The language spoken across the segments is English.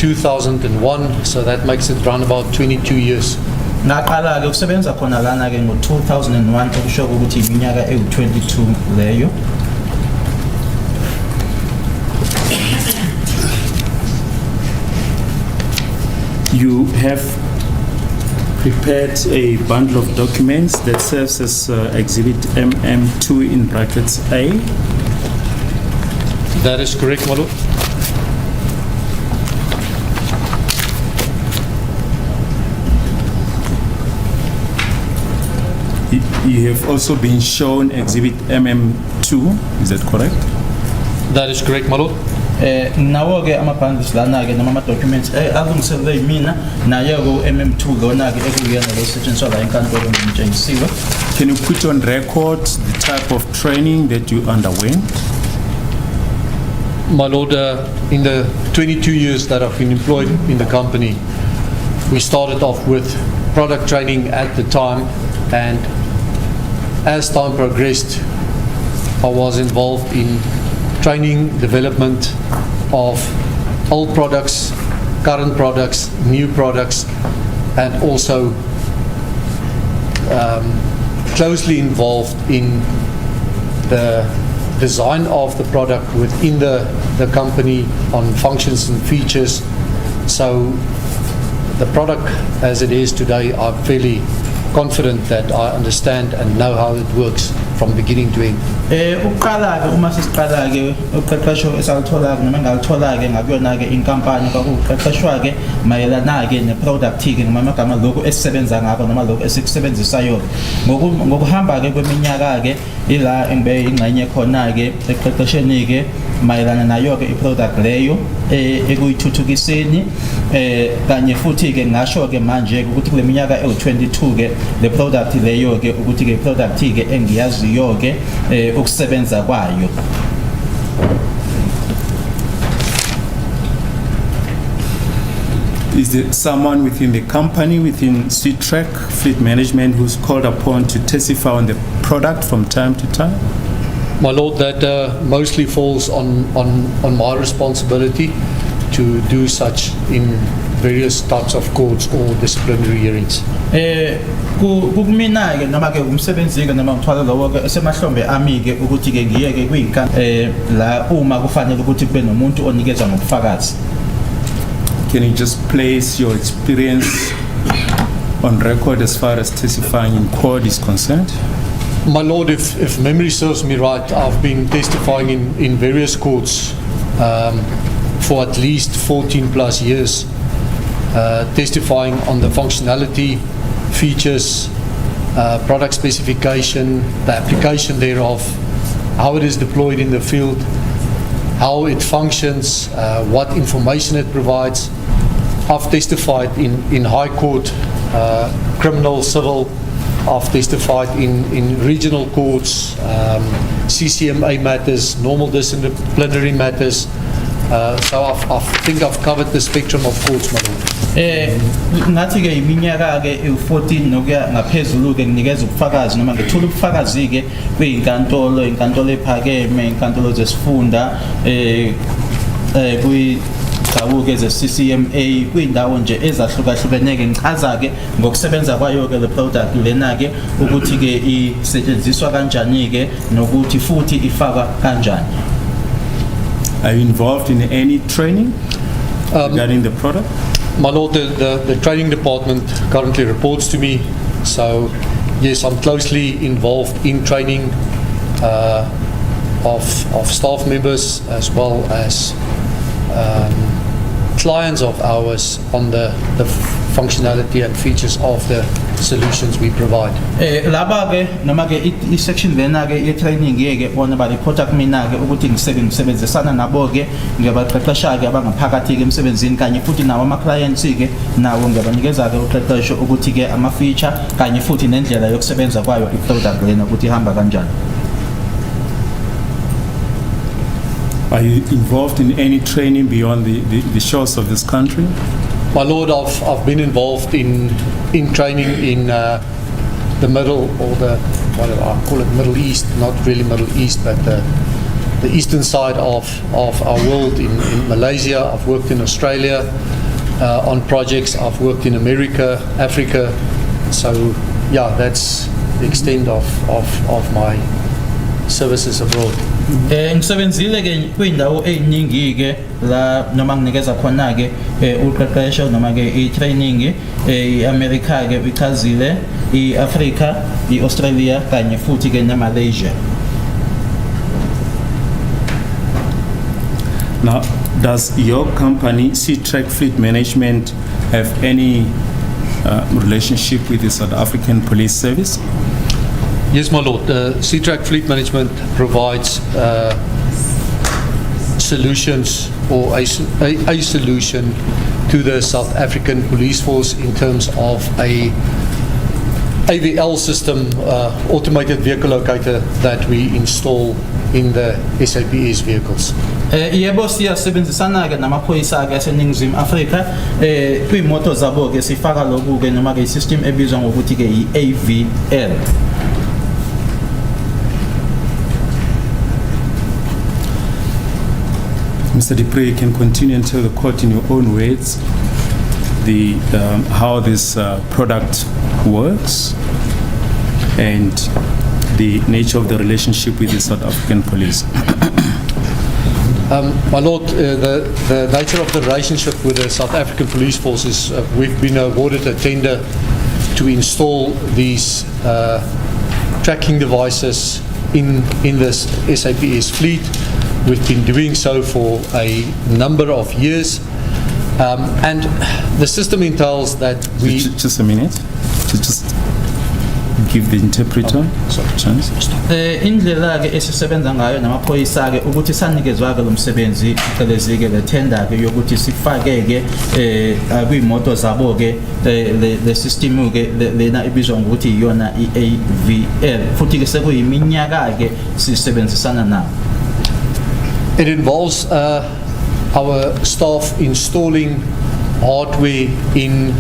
2001, so that makes it around about 22 years. Ngaqala-ke ukusebenza khona lana-ke ngo-2001 okusho ukuthi iminyaka ewu-22 leyo. You have prepared a bundle of documents that serves as Exhibit MM2 in brackets A. That is correct, my lord. You have also been shown Exhibit MM2, is that correct? That is correct, my lord. Nawo-ke ama-bundles lana-ke noma ama-documents alungiselwe yimina nayo-ke MM2 lona-ke ekuyena losetshenziswa la enkantolo ngimtshengisiwe. Can you put on record the type of training that you underwent? My lord, in the 22 years that I've been employed in the company, we started off with product training at the time, and as time progressed, I was involved in training, development of old products, current products, new products, and also closely involved in the design of the product within the company on functions and features. So the product as it is today, I'm fairly confident that I understand and know how it works from beginning to end. Uqala-ke uma sesiqala-ke uqeqesho esaluthola-ke noma engalithola-ke ngakuyona-ke inkampani kwakuqeqeshwa-ke mayelana-ke ne-product-ke noma amagama lokhu esisebenza ngakho noma lokhu esikusebenzisayo. Ngokuhamba-ke kweminyaka-ke ila engibe ingxenye khona-ke eqeqesheni-ke mayelana nayo-ke i-product leyo ekuyithuthukiseni kanye futhi-ke ngasho-ke manje ukuthi kule minyaka ewu-22-ke le product leyo-ke ukuthi-ke i-product-ke engiyaziyo-ke ukusebenza kwayo. Is there someone within the company, within SweetTrack Fleet Management, who's called upon to testify on the product from time to time? My lord, that mostly falls on my responsibility to do such in various types of courts or disciplinary hearings. Kumina-ke noma-ke umsebenzi-ke noma ngithwala lowo-ke esemahlombe ami-ke ukuthi-ke ngiye-ke la uma kufanele ukuthi kube nomuntu onikeza ngobufakazi. Can you just place your experience on record as far as testifying in court is concerned? My lord, if memory serves me right, I've been testifying in various courts for at least 14 plus years, testifying on the functionality, features, product specification, the application thereof, how it is deployed in the field, how it functions, what information it provides. I've testified in high court, criminal, civil. I've testified in regional courts, CCMA matters, normal disciplinary matters. So I think I've covered the spectrum of courts, my lord. Ngathi-ke iminyaka-ke ewu-14 nokuya ngaphezulu-ke nginikeza ubufakazi noma ngithula ubufakazi-ke kwiyinkantolo, inkantolo ephakeme, inkantolo zesifunda, kwidawu-ke ze-CCMA, kwiy'ndawo nje ezahlukahlukeneke. Ngichaza-ke ngokusebenza kwayo-ke le product lena-ke ukuthi-ke isetshenziswa kanjani-ke nokuthi futhi ifakwa kanjani. Are you involved in any training regarding the product? My lord, the training department currently reports to me, so yes, I'm closely involved in training of staff members as well as clients of ours on the functionality and features of the solutions we provide. Laba-ke noma-ke i-section lena-ke ye-training-ke bona baripota kumina-ke ukuthi ngisebenzisana nabo-ke ngiyabaqeqesha-ke abangaphakathi-ke emsebenzini kanye futhi nawo ama-clients-ke nawo ngiyabanikeza-ke uqeqesho ukuthi-ke ama-feature kanye futhi nendlela yokusebenza kwayo i-product lena ukuthi ihamba kanjani. Are you involved in any training beyond the shores of this country? My lord, I've been involved in training in the middle, or I call it Middle East, not really Middle East, but the eastern side of our world in Malaysia. I've worked in Australia, on projects. I've worked in America, Africa. So, yeah, that's the extent of my services abroad. Ngisebenzile ke kwindawo eziningi ke la noma nginikeza khona ke uqeqesho noma ke i-training i-America ke ichazile i-Africa, i-Australia kanye futhi ke ne-Malaysia. Now, does your company, Sea-Track Fleet Management, have any relationship with the South African Police Service? Yes, my lord. Sea-Track Fleet Management provides solutions or a solution to the South African Police Force in terms of a AVL system, automated vehicle locator, that we install in the SAPS vehicles. Yebo siyasebenzisana ke namaphoyisa ke aseNingizimu Afrika kwimoto zabo ke sifaka lokhu ke noma ke system ebizwa ngokuthi ke i-AVL. Mr. Dupree, you can continue and tell the court in your own words how this product works and the nature of the relationship with the South African police. My lord, the nature of the relationship with the South African Police Force is we've been awarded a tender to install these tracking devices in this SAPS fleet. We've been doing so for a number of years, and the system entails that we... Just a minute, just give the interpreter a chance. Indlela ke esisebenza ngayo namaphoyisa ke ukuthi sanikezwa ke lo msebenzi icelezi ke le tender ke yokuthi sifake ke kwimoto zabo ke le system ke lena ibizwa ngokuthi iyona i-AVL futhi ke sekuyiminyaka ke sisebenzisana nabo. It involves our staff installing hardware in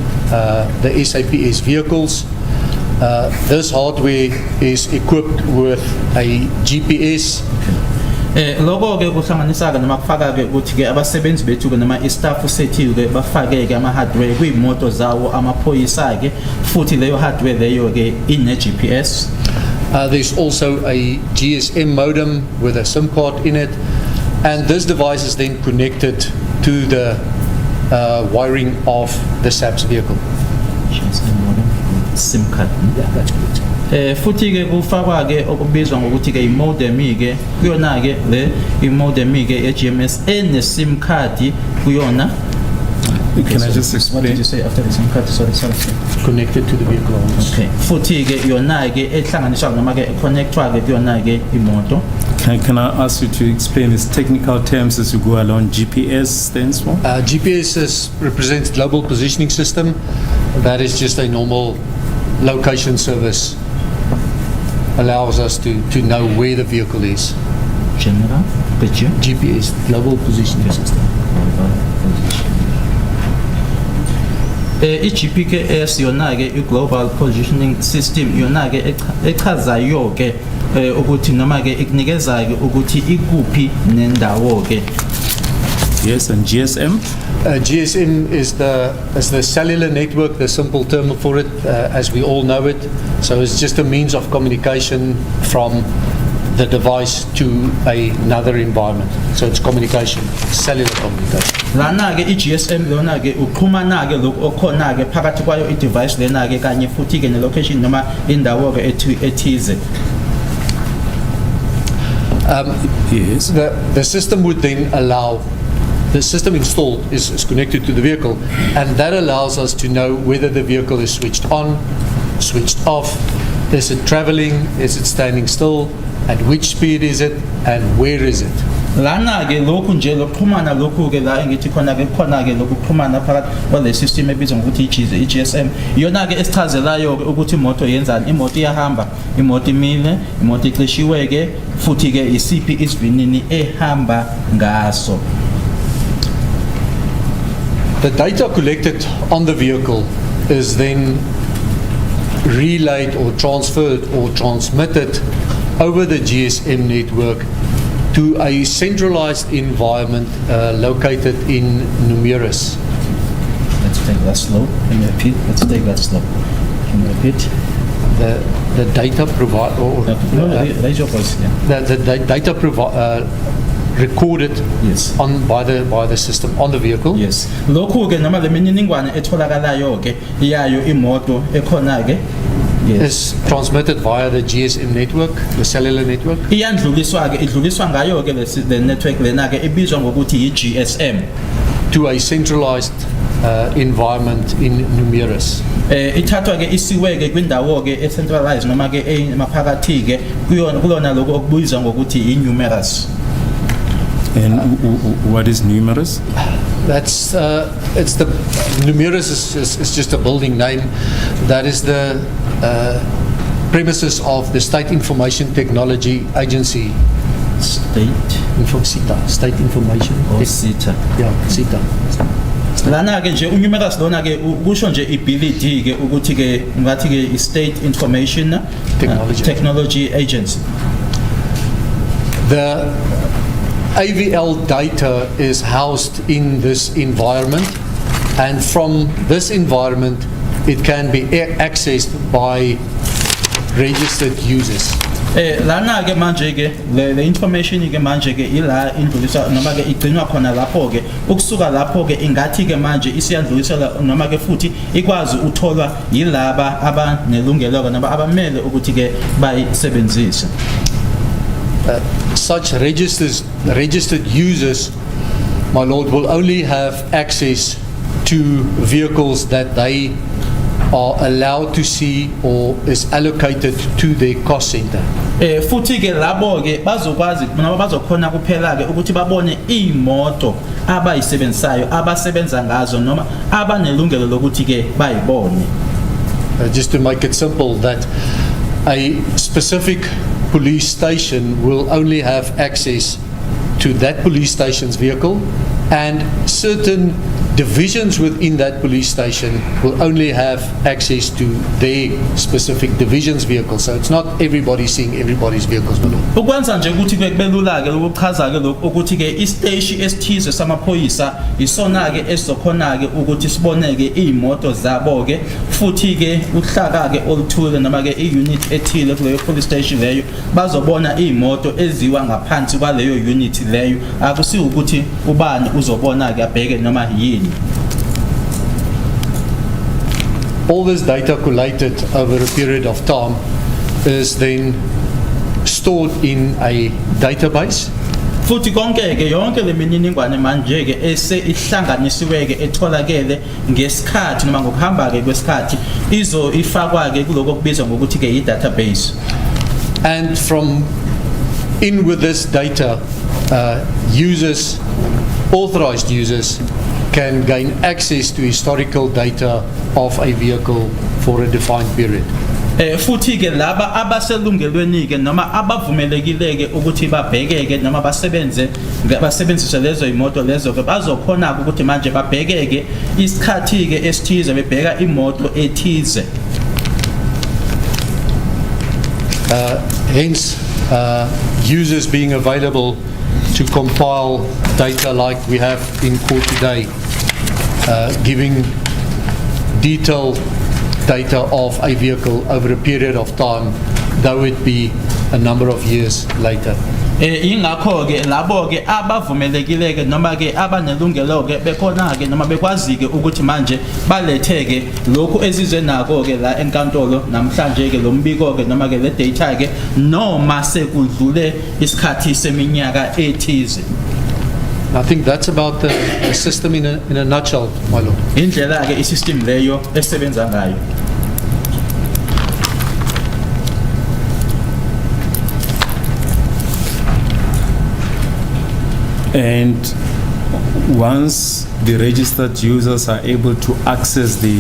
the SAPS vehicles. This hardware is equipped with a GPS. Lokho ke kuhlanganisa ke noma kufaka ke ukuthi ke abasebenzi bethu ke noma istaff sethu ke bafake ke ama hardware kwimoto zawo amaphoyisa ke futhi leyo hardware leyo ke ine GPS. There's also a GSM modem with a SIM card in it, and this device is then connected to the wiring of the SAPS vehicle. SIM card. Yeah, that's correct. Futhi ke kufakwa ke okubizwa ngokuthi ke i-modem ke kuyona ke le i-modem ke e-GMS ene SIM card kuyona. Can I just explain? What did you say after the SIM card? Sorry. Connected to the vehicle. Okay. Futhi ke yona ke ehlanganiswa noma ke connectwa ke kuyona ke imoto. Can I ask you to explain these technical terms as you go along? GPS stands for? GPS represents Global Positioning System. That is just a normal location service. Allows us to know where the vehicle is. General picture. GPS, Global Positioning System. I-GPS yona ke i-Global Positioning System yona ke echazayo ke ukuthi noma ke ikunikeza ke ukuthi ikuphi nendawo ke. Yes, and GSM? GSM is the cellular network, the simple term for it, as we all know it. So it's just a means of communication from the device to another environment. So it's communication, cellular communication. Lana ke i-GSM lona ke uxhumana ke lokho okhona ke phakathi kwayo i-device lena ke kanye futhi ke ne-location noma indawo ke ethize. Yes. The system would then allow, the system installed is connected to the vehicle, and that allows us to know whether the vehicle is switched on, switched off, is it traveling, is it standing still, at which speed is it, and where is it. Lana ke lokhu nje lokuxhumana lokhu ke la engithi khona ke lokuxhumana phakathi kwale system ebizwa ngokuthi i-GSM yona ke esichazelayo ukuthi imoto yenzani, imoto iyahamba, imoto imile, imoto ixeshiwe ke futhi ke isiphi isivinini ehamba ngaso. The data collected on the vehicle is then relayed or transferred or transmitted over the GSM network to a centralized environment located in Numerus. take that slow. Can you repeat? Let's take that slow. Can you repeat? The data provide or Raise your voice. Yeah. the data recorded Yes. by the system on the vehicle. Yes. Lokhu ke noma lemininingwane etholakalayo ke yayo imoto ekhona ke. Yes. Is transmitted via the GSM network, the cellular network, Iyandluliswa ke idluliswa ngayo ke le network lena ke ibizwa ngokuthi i-GSM. to a centralized environment in Numerus. Ithathwa ke isiwe ke kwindawo ke centralized noma ke emaphakathi ke kulona lokho okubizwa ngokuthi i-numerous. And what is numerous? That's it's the Numerus is just a building name. That is the premises of the State Information Technology Agency. State SITA, State Information. or SITA. Yeah, SITA. Lana ke nje unumerous lona ke kusho nje iBLD ke ukuthi ke ngathi ke i-State Information Technology Agency. The AVL data is housed in this environment, and from this environment it can be accessed by registered users. Lana ke manje ke le information ke manje ke ila indluliswa noma ke igcinwa khona lapho ke ukusuka lapho ke ingathi ke manje isiyandluliswa noma ke futhi ikwazi utholwa yilaba abanelungelo noma abamele ukuthi ke bayisebenzise. Such registered users, my lord, will only have access to vehicles that they are allowed to see or is allocated to their cost center. Futhi ke labo ke bazokwazi noma bazokhona kuphela ke ukuthi babone imoto abayisebenzayo abasebenza ngazo noma abanelungelo lokuthi ke bayibone. Just to make it simple, that a specific police station will only have access to that police station's vehicle, and certain divisions within that police station will only have access to their specific division's vehicle. So it's not everybody seeing everybody's vehicles. Ukwenza nje ukuthi kubelula ke ukuchaza ke lokho ukuthi ke isiteshi esithize samaphoyisa isona ke esizokhona ke ukuthi sibone ke izimoto zabo ke futhi ke uhlaka ke oluthule noma ke iunit ethile kuleyo police station leyo bazobona izimoto eziwa ngaphansi kwaleyo unit leyo, akusi ukuthi ubani uzobona ke abheke noma yini. All this data collated over a period of time is then stored in a database. Futhi konke ke yonke lemininingwane manje ke ese ihlanganisiwe ke etholakele ngesikhathi noma ngokuhamba ke kwesikhathi izo ifakwa ke kuloko kubizwa ngokuthi ke i-database. And from in with this data, users, authorized users, can gain access to historical data of a vehicle for a defined period. Futhi ke laba abaselungelweni ke noma abavumelekile ke ukuthi babheke ke noma basebenzise lezo imoto lezo ke bazokhona ukuthi manje babheke ke isikhathi ke esithize bebheka imoto ethize. Hence, users being available to compile data like we have in court today, giving detailed data of a vehicle over a period of time, though it be a number of years later. Ingakho ke labo ke abavumelekile ke noma ke abanelungelo ke bekhona ke noma bekwazi ke ukuthi manje balethe ke lokhu ezizwe nako ke la enkantolo namhlanje ke lombiko ke noma ke le data ke noma sekudlule isikhathi seminyaka ethize. I think that's about the system in a nutshell, my lord. Indlela ke isystem leyo esebenza ngayo. And once the registered users are able to access the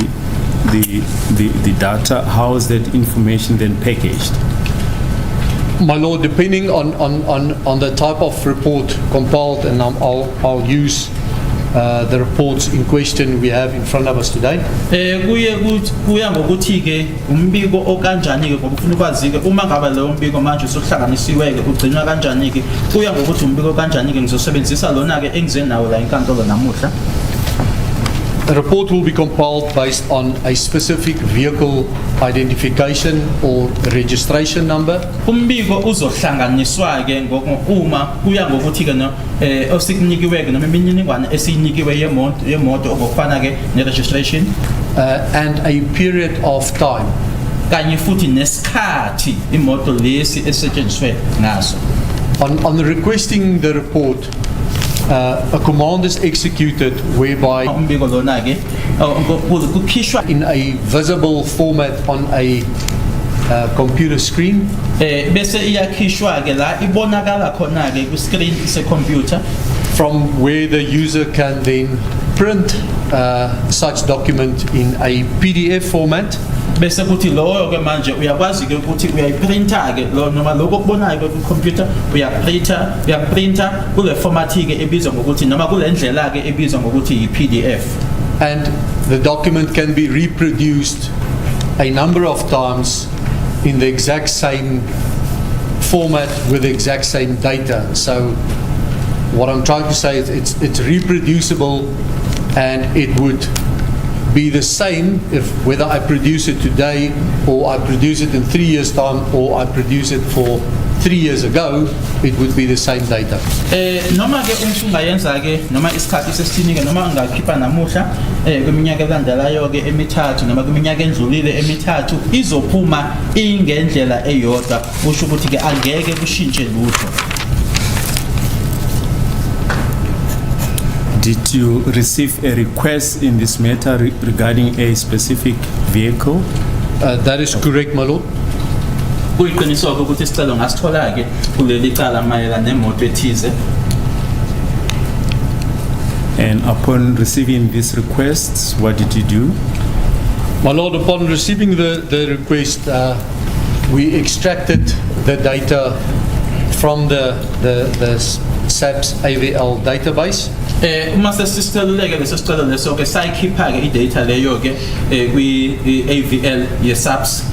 data, how is that information then packaged? My lord, depending on the type of report compiled, and I'll use the reports in question we have in front of us today. Kuya ngokuthi ke umbiko okanjani ke ngokufuna ukwazi ke uma ngaba leyo umbiko manje usohlanganisiwe ke ugcinwa kanjani ke kuya ngokuthi umbiko kanjani ke ngizosebenzisa lona ke engize nawo la enkantolo namuhla. A report will be compiled based on a specific vehicle identification or registration number. Umbiko uzohlanganiswa ke uma kuya ngokuthi ke no osikunikiwe ke noma imininingwane esinikiwe yemoto okufana ke ne registration And a period of time. kanye futhi nesikhathi imoto lesi esetshenziswe ngaso. On the requesting the report, a command is executed whereby Umbiko lona ke kukhishwa in a visible format on a computer screen, bese iyakhishwa ke la ibonakala khona ke ku screen se computer from where the user can then print such document in a PDF format bese kuthi loyo ke manje uyakwazi ke ukuthi uyayiprinta ke lo noma lokho okubonayo ku computer uyaprinta kule format ke ebizwa ngokuthi noma kule ndlela ke ebizwa ngokuthi PDF, and the document can be reproduced a number of times in the exact same format with the exact same data. So what I'm trying to say is it's reproducible, and it would be the same if whether I produce it today or I produce it in 3 years time or I produce it for 3 years ago, it would be the same data. Noma ke ungayenza ke noma isikhathi sesithini ke noma ungakhipha namuhla kweminyaka elandelayo ke emithathu noma kwiminyaka endlulile emithathu izophuma ingendlela eyodwa, kusho ukuthi ke angeke kushintshe lutho. Did you receive a request in this matter regarding a specific vehicle? That is correct, my lord. Kuyiqiniso ukuthi isicelo ngasithola ke kuleli cala mayelana nemoto ethize. And upon receiving these requests, what did you do? My lord, upon receiving the request, we extracted the data from the SAP's AVL database. Uma sesisicelo leso sicelo leso ke sayikhipha ke idata leyo ke kwi AVL ye-SAPS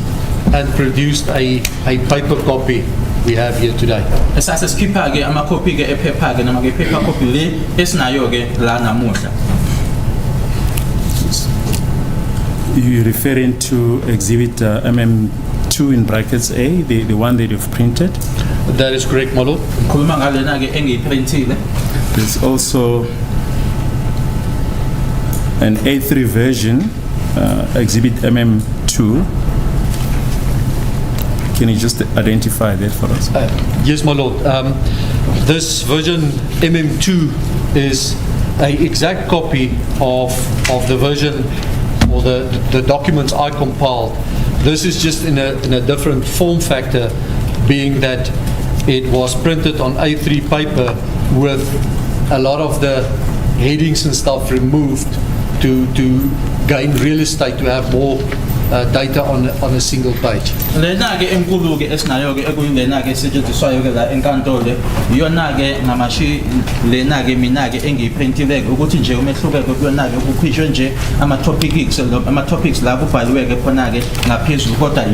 and produced a paper copy we have here today. Esasikhipha ke amakhophi ke ephepha ke noma ke paper copy le esinayo ke la namuhla. You're referring to exhibit MM2 in brackets A, the one that you've printed? That is correct, my lord. Khuluma ngalena ke engiyiprintile. There's also an A3 version, exhibit MM2. Can you just identify that for us? Yes, my lord. This version MM2 is an exact copy of the version or the documents I compiled. This is just in a different form factor, being that it was printed on A3 paper with a lot of the headings and stuff removed to gain real estate, to have more data on a single page. Lena ke enkulu ke esinayo ke ekuyilena ke esetshenziswayo ke la enkantolo iyona ke ngamashi lena ke mina ke engiyiprintile ukuthi nje umehluko ke kuyona ke kukhishwe nje ama topics la kubhaliwe ke khona ke ngaphezulu, kodwa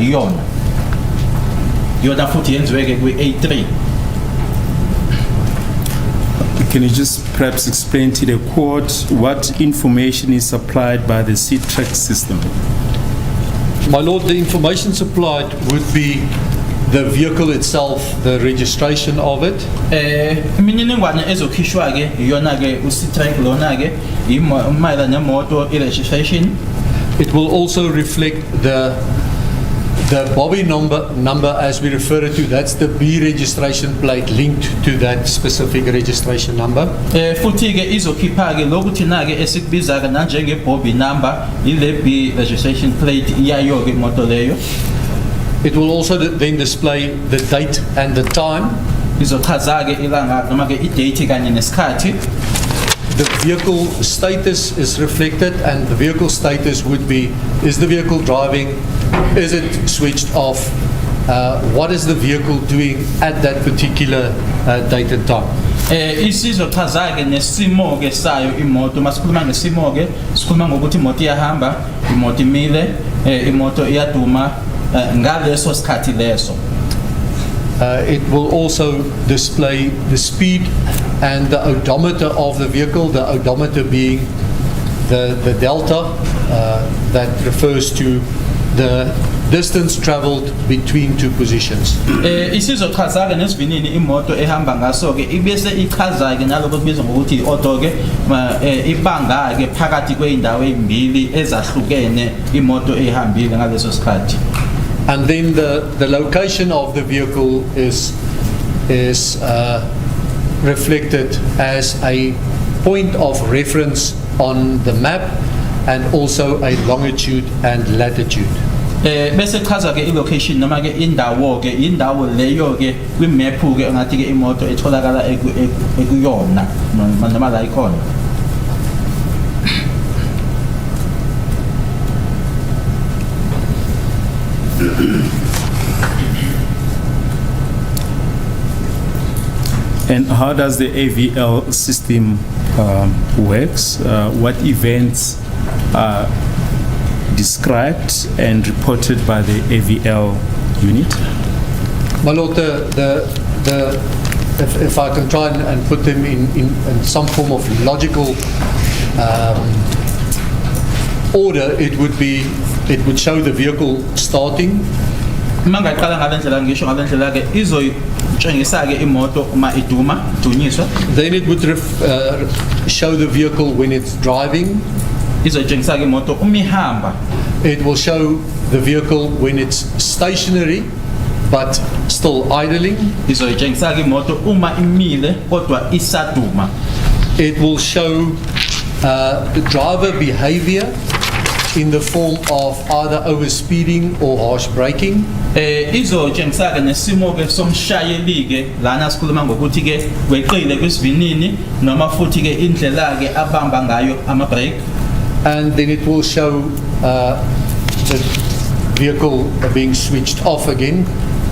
iyona futhi yenziwe ke kwi A3. Can you just perhaps explain to the court what information is supplied by the C-track system? My lord, the information supplied would be the vehicle itself, the registration of it. Imininingwane ezokhishwa ke iyona ke usitrack lona ke imayela nemoto i-registration. It will also reflect the bobby number as we refer it to. That's the B registration plate linked to that specific registration number. Futhi ke izokhipha ke lokuthi na ke esikubiza ke njenge bobby number ile B registration plate iyayo ke moto leyo. It will also then display the date and the time. Izochaza ke ilanga noma ke i-date kanye nesikhathi. The vehicle status is reflected, and the vehicle status would be: is the vehicle driving? Is it switched off? What is the vehicle doing at that particular date and time? Isizochaza ke nesimo ke sayo imoto. Masikhuluma ngesimo ke sikhuluma ngokuthi imoto iyahamba, imoto imile, imoto iyaduma ngaleso sikhathi leso. It will also display the speed and the odometer of the vehicle, the odometer being the delta that refers to the distance traveled between two positions. Isizochaza-ke nesivinini imoto ehamba ngaso-ke ibese ichaza-ke nalokho kubizwa ngokuthi i-auto-ke ibanga-ke phakathi kwey'ndawo ey'mbili ezahlukene imoto ehambile ngaleso sikhathi. And then the location of the vehicle is reflected as a point of reference on the map and also a longitude and latitude. Bese chaza-ke i-location noma-ke indawo-ke indawo leyo-ke kwimephu-ke engathi-ke imoto etholakala ekuyona noma la ikhona. And how does the AVL system works? What events are described and reported by the AVL unit? My Lord, if I can try and put them in some form of logical order, it would show the vehicle starting. Mangaqala ngalendlela ngisho ngalendlela-ke izoyitshengisa-ke imoto uma idunyiswa. Then it would show the vehicle when it's driving. Izoyitshengisa-ke imoto uma ihamba. It will show the vehicle when it's stationary but still idling. Izoyitshengisa-ke imoto uma imile kodwa isaduma. It will show the driver behavior in the form of either overspeeding or harsh braking. Izotshengisake nesimo-ke somshayeli-ke lana sikhuluma ngokuthi-ke weqile kwisivinini noma futhi-ke indlela-ke abamba ngayo ama-brake. And then it will show the vehicle being switched off again,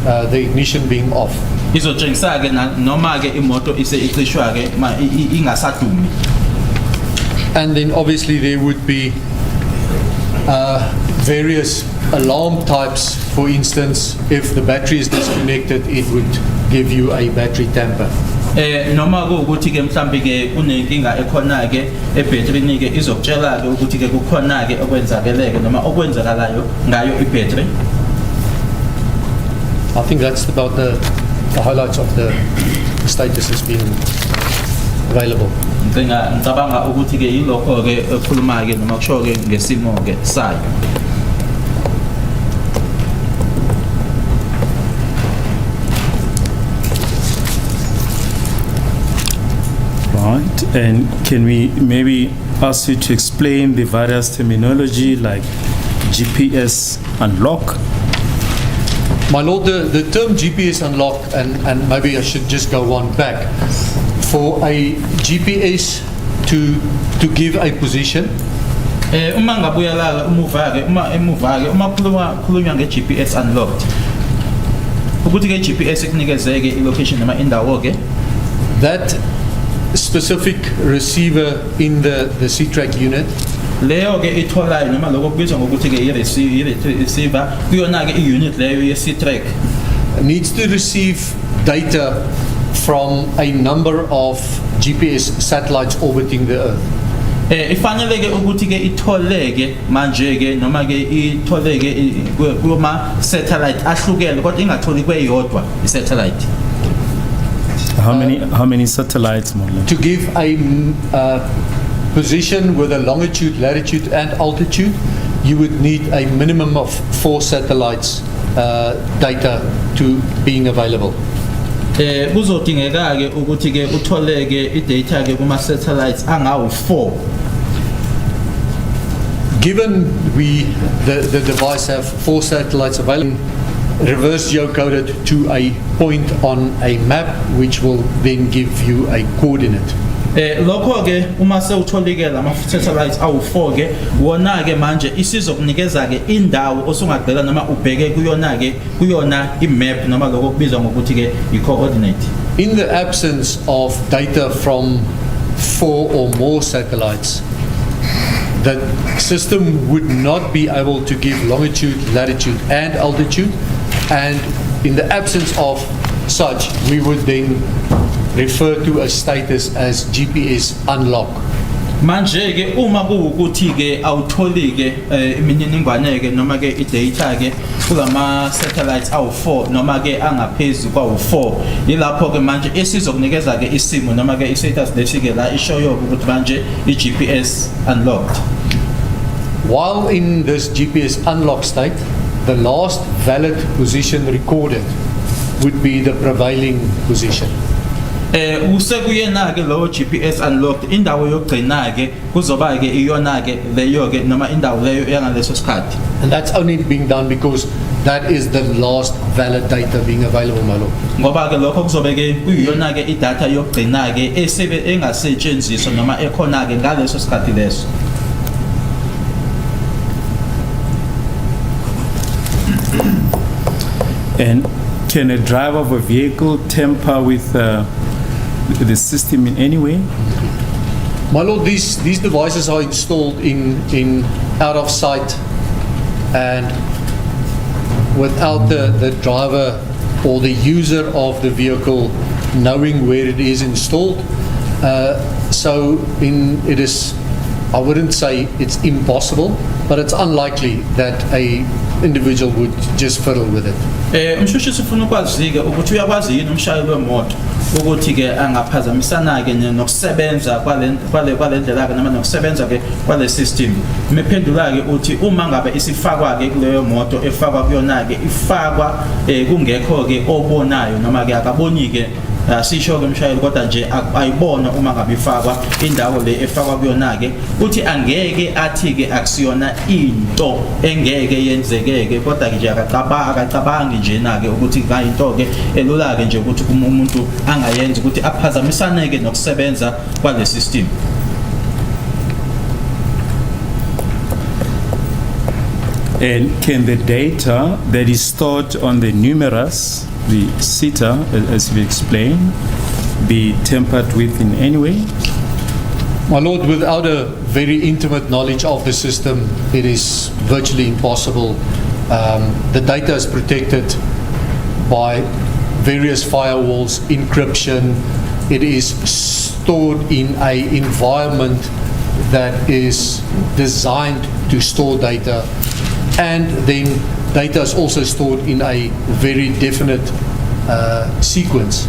the ignition being off. Izotshengisake noma-ke imoto icishwa-ke ingasadumi. And then obviously there would be various alarm types. For instance, if the battery is disconnected, it would give you a battery tamper. Noma ukuthi-ke mhlambi-ke kunenkinga ekhona-ke ebhetrini-ke izokutshela-ke ukuthi-ke kukhona-ke okwenzakeleke noma okwenzakalayo ngayo ibhetri. I think that's about the highlights of the statuses being available. Ngicabanga ukuthi-ke yilokho-ke ekhuluma-ke noma kusho-ke ngesimo-ke sayo. Right, and can we maybe ask you to explain the various terminology like GPS unlock? My Lord, the term GPS unlock, and maybe I should just go one back. For a GPS to give a position, Uma ngabuyela umuva-ke uma khulunywa nge-GPS unlocked ukuthi-ke i-GPS ikunikezeke i-location noma indawo-ke, that specific receiver in the C-track unit leyo-ke itholayo noma lokho kubizwa ngokuthi-ke i-receiver kuyona-ke i-unit leyo ye-C-track needs to receive data from a number of GPS satellites orbiting the Earth. Ifanele-ke ukuthi-ke itholeke manje-ke noma-ke itholeke kuma-satellite ahlukene kodwa ingatholi kweyodwa i-satellite. How many satellites, Mola? To give a position with a longitude, latitude and altitude, you would need a minimum of 4 satellites data to being available. Kuzodingeka-ke ukuthi-ke utholeke i-data-ke kuma-satellites angawu-4. Given the device have 4 satellites available, reverse geocoded to a point on a map, which will then give you a coordinate. Lokho-ke uma sewutholike lama-satellites awu-4-ke wona-ke manje isizokunikeza-ke indawo osungagxila noma ubheke kuyona i-map noma lokho kubizwa ngokuthi-ke i-coordinate. In the absence of data from 4 or more satellites, the system would not be able to give longitude, latitude and altitude, and in the absence of such, we would then refer to a status as GPS unlock. manje ke uma kuwukuthi ke awutholi ke imininingwane ke noma ke idata ke kulama satellites awu4 noma ke angaphezulu kwawu4 yilapho ke manje esizokunikeza ke isimo noma ke istatus lesike la ishoyo ukuthi manje iGPS unlocked. While in this GPS unlock state, the last valid position recorded would be the prevailing position. Usekuyena ke lo GPS unlocked indawo yokugcina ke kuzoba ke iyona ke leyo ke noma indawo leyo yangaleso sikhathi. And that's only being done because that is the last valid data being available, my lord. Ngoba ke lokho kuzobe ke kuyiyona ke idata yokugcina ke engasetshenziswa noma ekhona ke ngaleso sikhathi leso. And can a driver of a vehicle tamper with the system in any way? My lord, these devices are installed in out of sight and without the driver or the user of the vehicle knowing where it is installed. It is, I wouldn't say it's impossible, but it's unlikely that a individual would just fiddle with it. Umshushu sifuna ukwazi ke ukuthi uyakwazi yini umshayeli wemoto ukuthi ke angaphazamisana ke nokusebenza kwalendlela ke noma nokusebenza ke kwale system. Mephendula ke uthi uma ngabe isifakwa ke kuleyo moto efakwa kuyona ke ifakwa kungekho ke obonayo noma ke akaboni ke sisho ke umshayeli kodwa nje ayibona uma ngabe ifakwa indawo le efakwa kuyona ke uthi angeke athi ke akusiyona into engeke yenzekeke kodwa ke nje akacabangi nje na ke ukuthi kayinto ke elula ke nje ukuthi umuntu angayenza ukuthi aphazamisane ke nokusebenza kwale system. And can the data that is stored on the numerous, the SITA, as we explained, be tampered with in any way? My lord, without a very intimate knowledge of the system, it is virtually impossible. The data is protected by various firewalls, encryption. It is stored in an environment that is designed to store data, and then data is also stored in a very definite sequence.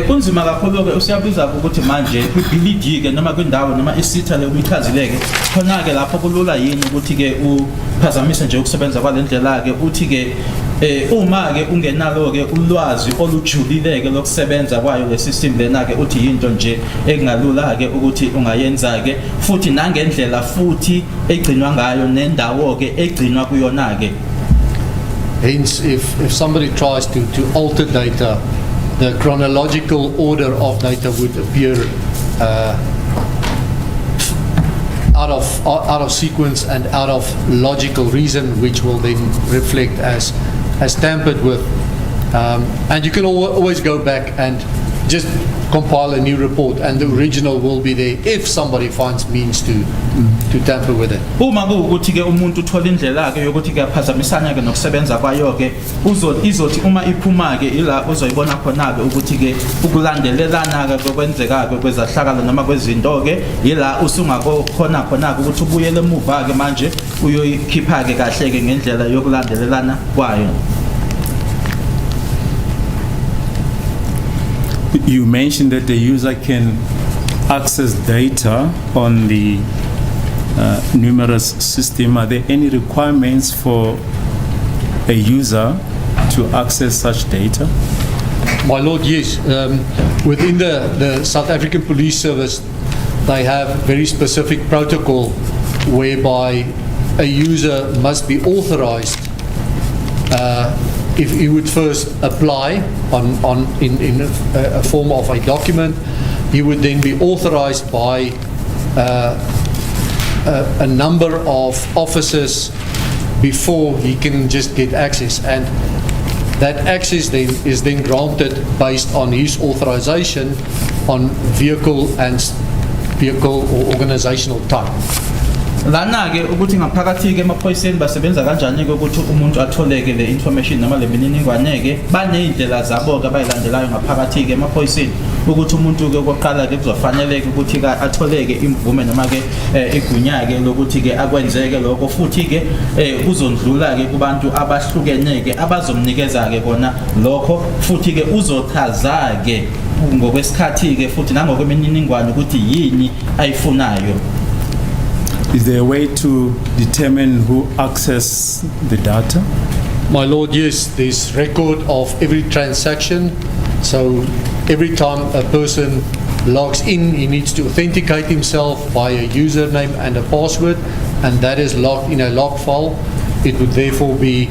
Kunzima kakhulu ke usiyabiza ukuthi manje kwiBLD ke noma kwindawo noma isitha le uyichazileke khona ke lapho kulula yini ukuthi ke uphazamise nje ukusebenza kwalendlela ke uthi ke uma ke ungenalo ke ulwazi olujulile ke lokusebenza kwayo le system lena ke uthi into nje engalula ke ukuthi ungayenza ke futhi nangendlela futhi egcinwa ngayo nendawo ke egcinwa kuyona ke. Hence, if somebody tries to alter data, the chronological order of data would appear out of sequence and out of logical reason, which will then reflect as tampered with. And you can always go back and just compile a new report, and the original will be there if somebody finds means to tamper with it. Uma kuukuthi ke umuntu uthola indlela ke yokuthi ke aphazamisana ke nokusebenza kwayo ke izothi uma iphuma ke ila uzoyibona khona ke ukuthi ke ukulandelelana ke kwenzeka ke kwezahlakalo noma kwezinto ke yila usungakho khona ke ukuthi ubuyele emuva ke manje uyoyikhipha ke kahle ke ngendlela yokulandelelana kwayo. You mentioned that the user can access data on the numerous system. Are there any requirements for a user to access such data? My lord, yes. Within the South African Police Service, they have very specific protocol whereby a user must be authorized. If he would first apply in a form of a document, he would then be authorized by a number of officers before he can just get access, and that access then is then granted based on his authorization on vehicle or organizational type. Lana ke ukuthi ngaphakathi ke emaphoyiseni basebenza kanjani ke ukuthi umuntu atholeke le information noma le mininingwane ke banezindlela zabo ke abayilandelayo ngaphakathi ke emaphoyiseni ukuthi umuntu ke okokuqala ke kuzofanele ukuthi ke atholeke imvume noma ke igunya ke lokuthi ke akwenzeke lokho futhi ke kuzondlula ke kubantu abahlukeneke abazomnikeza ke kona lokho futhi ke uzochaza ke ngokwesikhathi ke futhi nangokwemininingwane ukuthi yini ayifunayo. Is there a way to determine who access the data? My lord, yes, there's record of every transaction. So every time a person logs in, he needs to authenticate himself by a username and a password, and that is logged in a log file. It would therefore be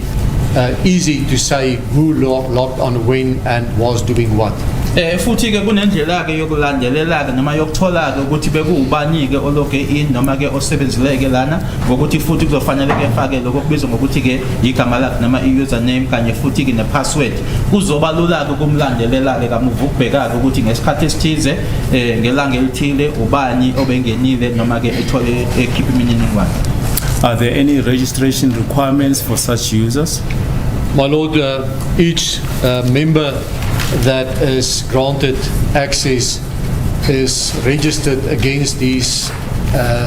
easy to say who logged on when and was doing what. Futhi ke kunendlela ke yokulandelela ke noma yokuthola ke ukuthi bekuwubani ke ologe in noma ke osebenzileke lana ngokuthi futhi kuzofanele ke fake lokho kubizwa ngokuthi ke igama lakhe noma i-username kanye futhi ke ne-password. Kuzoba lula ke kumlandelela ke kamuva ukubheka ukuthi ngesikhathi esithize ngelanga elithile ubani obengenile noma ke ethole ekhipha imininingwane. Are there any registration requirements for such users? My lord, each member that is granted access is registered against these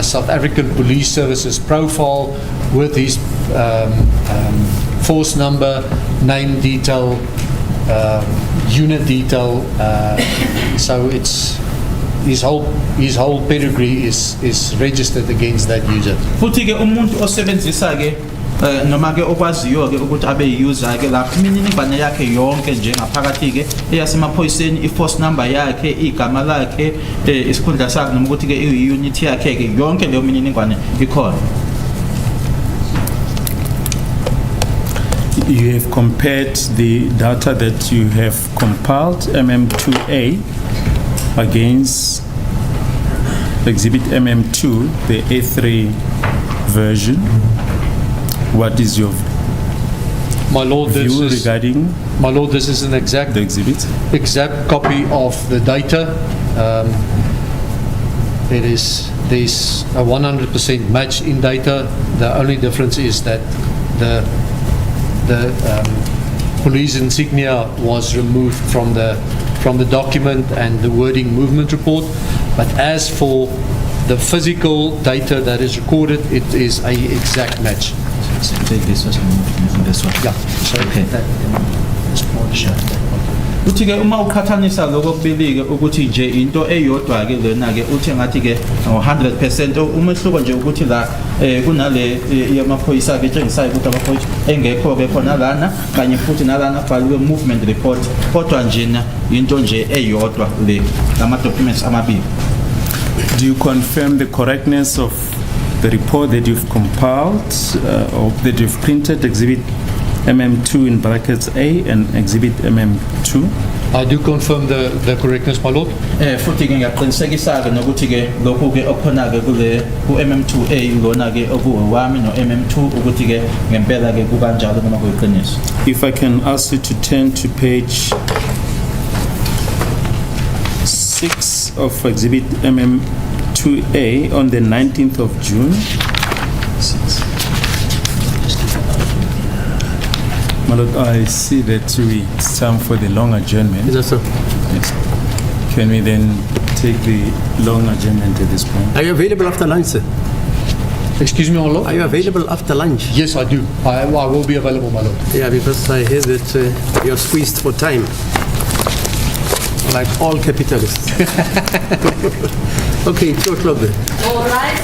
South African Police Services profile with his force number, name detail, unit detail. So it's his whole pedigree is registered against that user. Futhi ke umuntu osebenzisa ke noma ke okwaziyo ke ukuthi abe user ke lapha imininingwane yakhe yonke nje ngaphakathi ke eyasemaphoyiseni i-force number yakhe igama lakhe isikhundla sakhe noma ukuthi ke i-unit yakhe ke yonke leyo mininingwane ikhona. You have compared the data that you have compiled, MM2A, against Exhibit MM2, the A3 version. What is your My lord, view regarding my lord, this is an exact the exhibit? Exact copy of the data. There's a 100% match in data. The only difference is that the police insignia was removed from the document and the wording movement report. But as for the physical data that is recorded, it is a exact match. Take this one, this one. Yeah. So Okay. Uthi ke uma uqhathanisa lokho kubili ke ukuthi nje into eyodwa ke lena ke uthi ngathi ke 100% umehluko nje ukuthi la kunale yamaphoyisa ke tshengisayo ukuthi amaphoyisa engekho ke khona lana kanye futhi nalana bhaliwe movement report kodwa njena into nje eyodwa le ama documents amabili. Do you confirm the correctness of the report that you've compiled or that you've printed, Exhibit MM2 in brackets A and Exhibit MM2? I do confirm the correctness, my lord. Futhi ke ngiyaqinisekisa ke nokuthi ke lokhu ke okhona ke kule ku MM2A lona ke okuwami no MM2 ukuthi ke ngempela ke kukanjalo noma kuyiqiniso. If I can ask you to turn to page 6 of Exhibit MM2A on the 19th of June. My lord, I see that it's time for the long adjournment. Is that so? Yes. Can we then take the long adjournment at this point? Are you available after lunch, sir? Excuse me, my lord. Are you available after lunch? Yes, I do. I will be available, my lord. Yeah, because I hear that you're squeezed for time. Like all capitalists. Okay, 2 o'clock then. All right.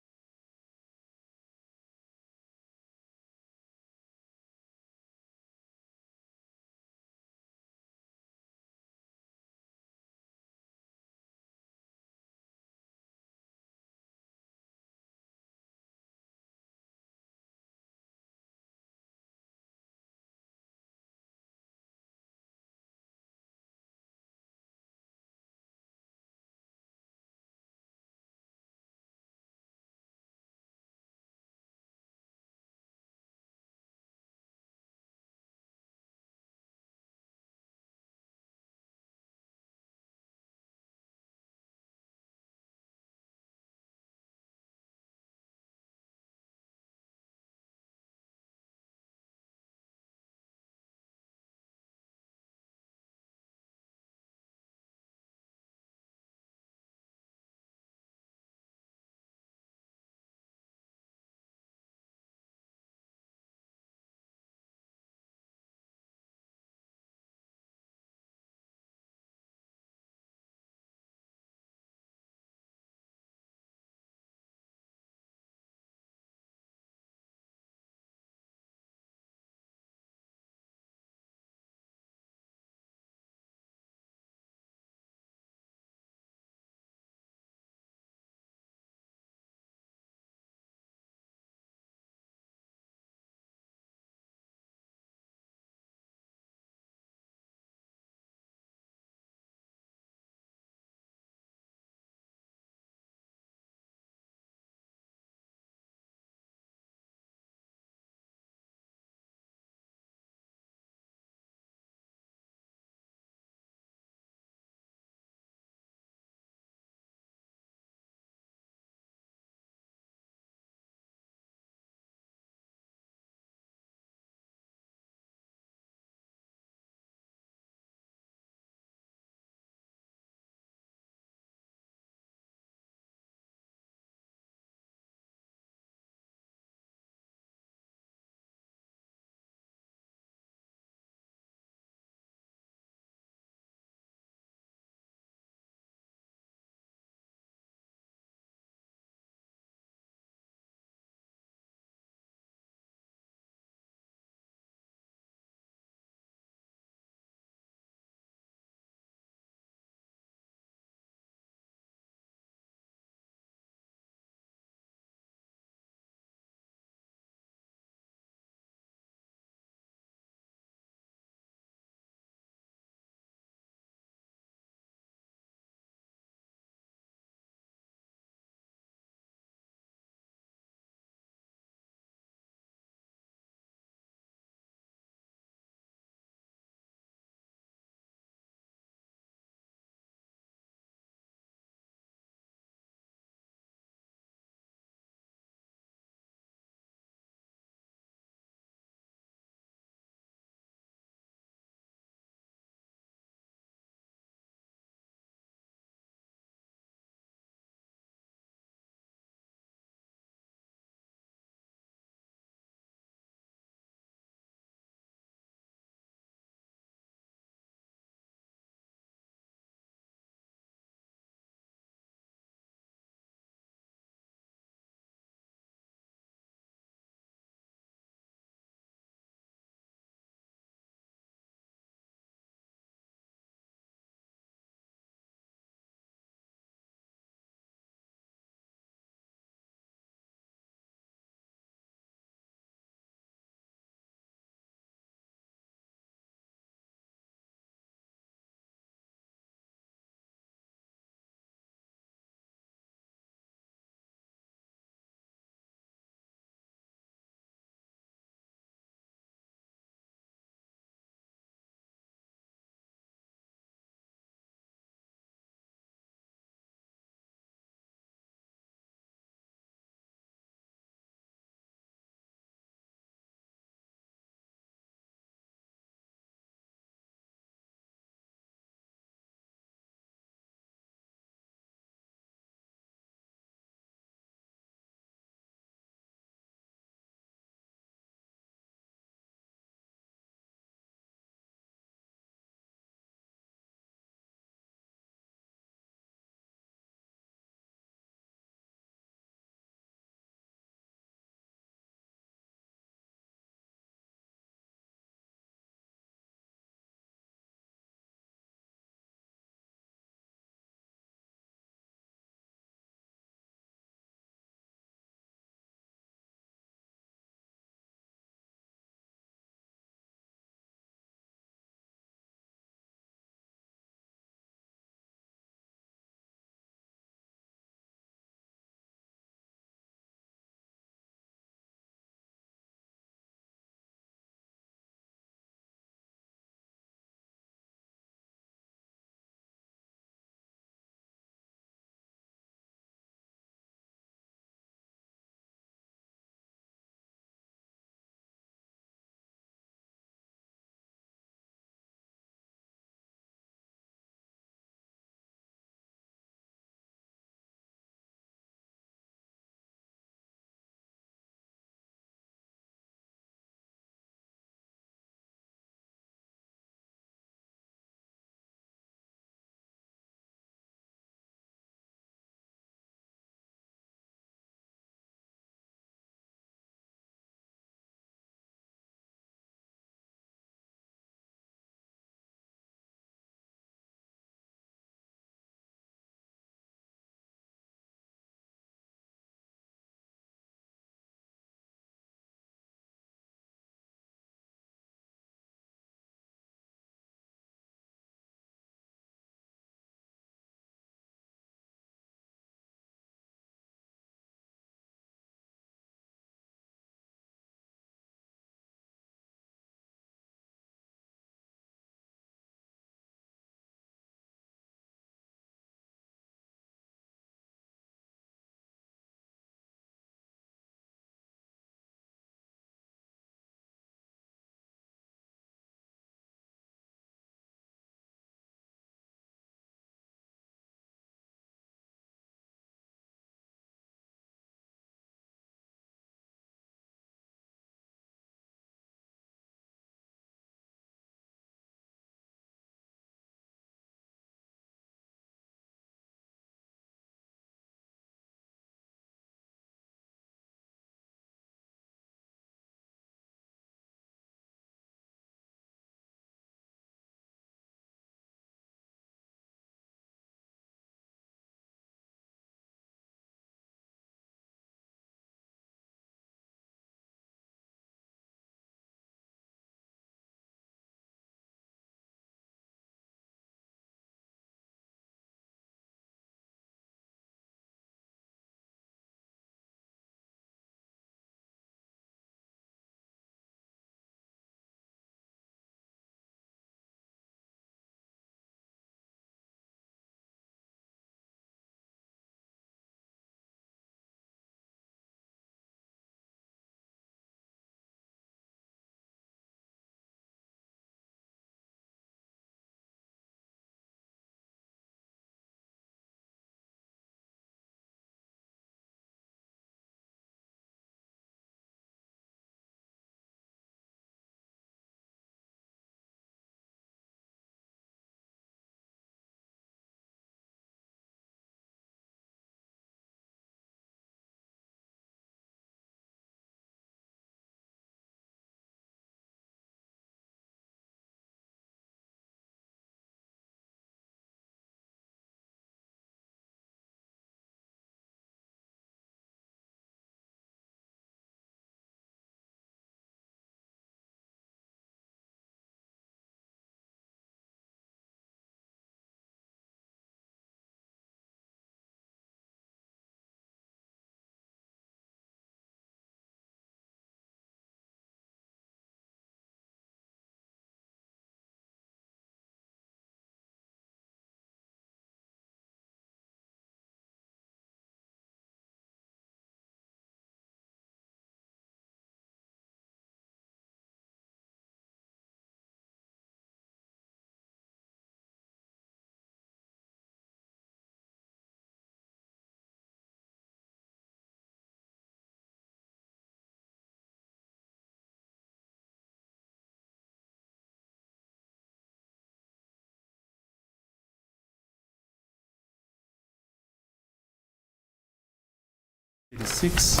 6.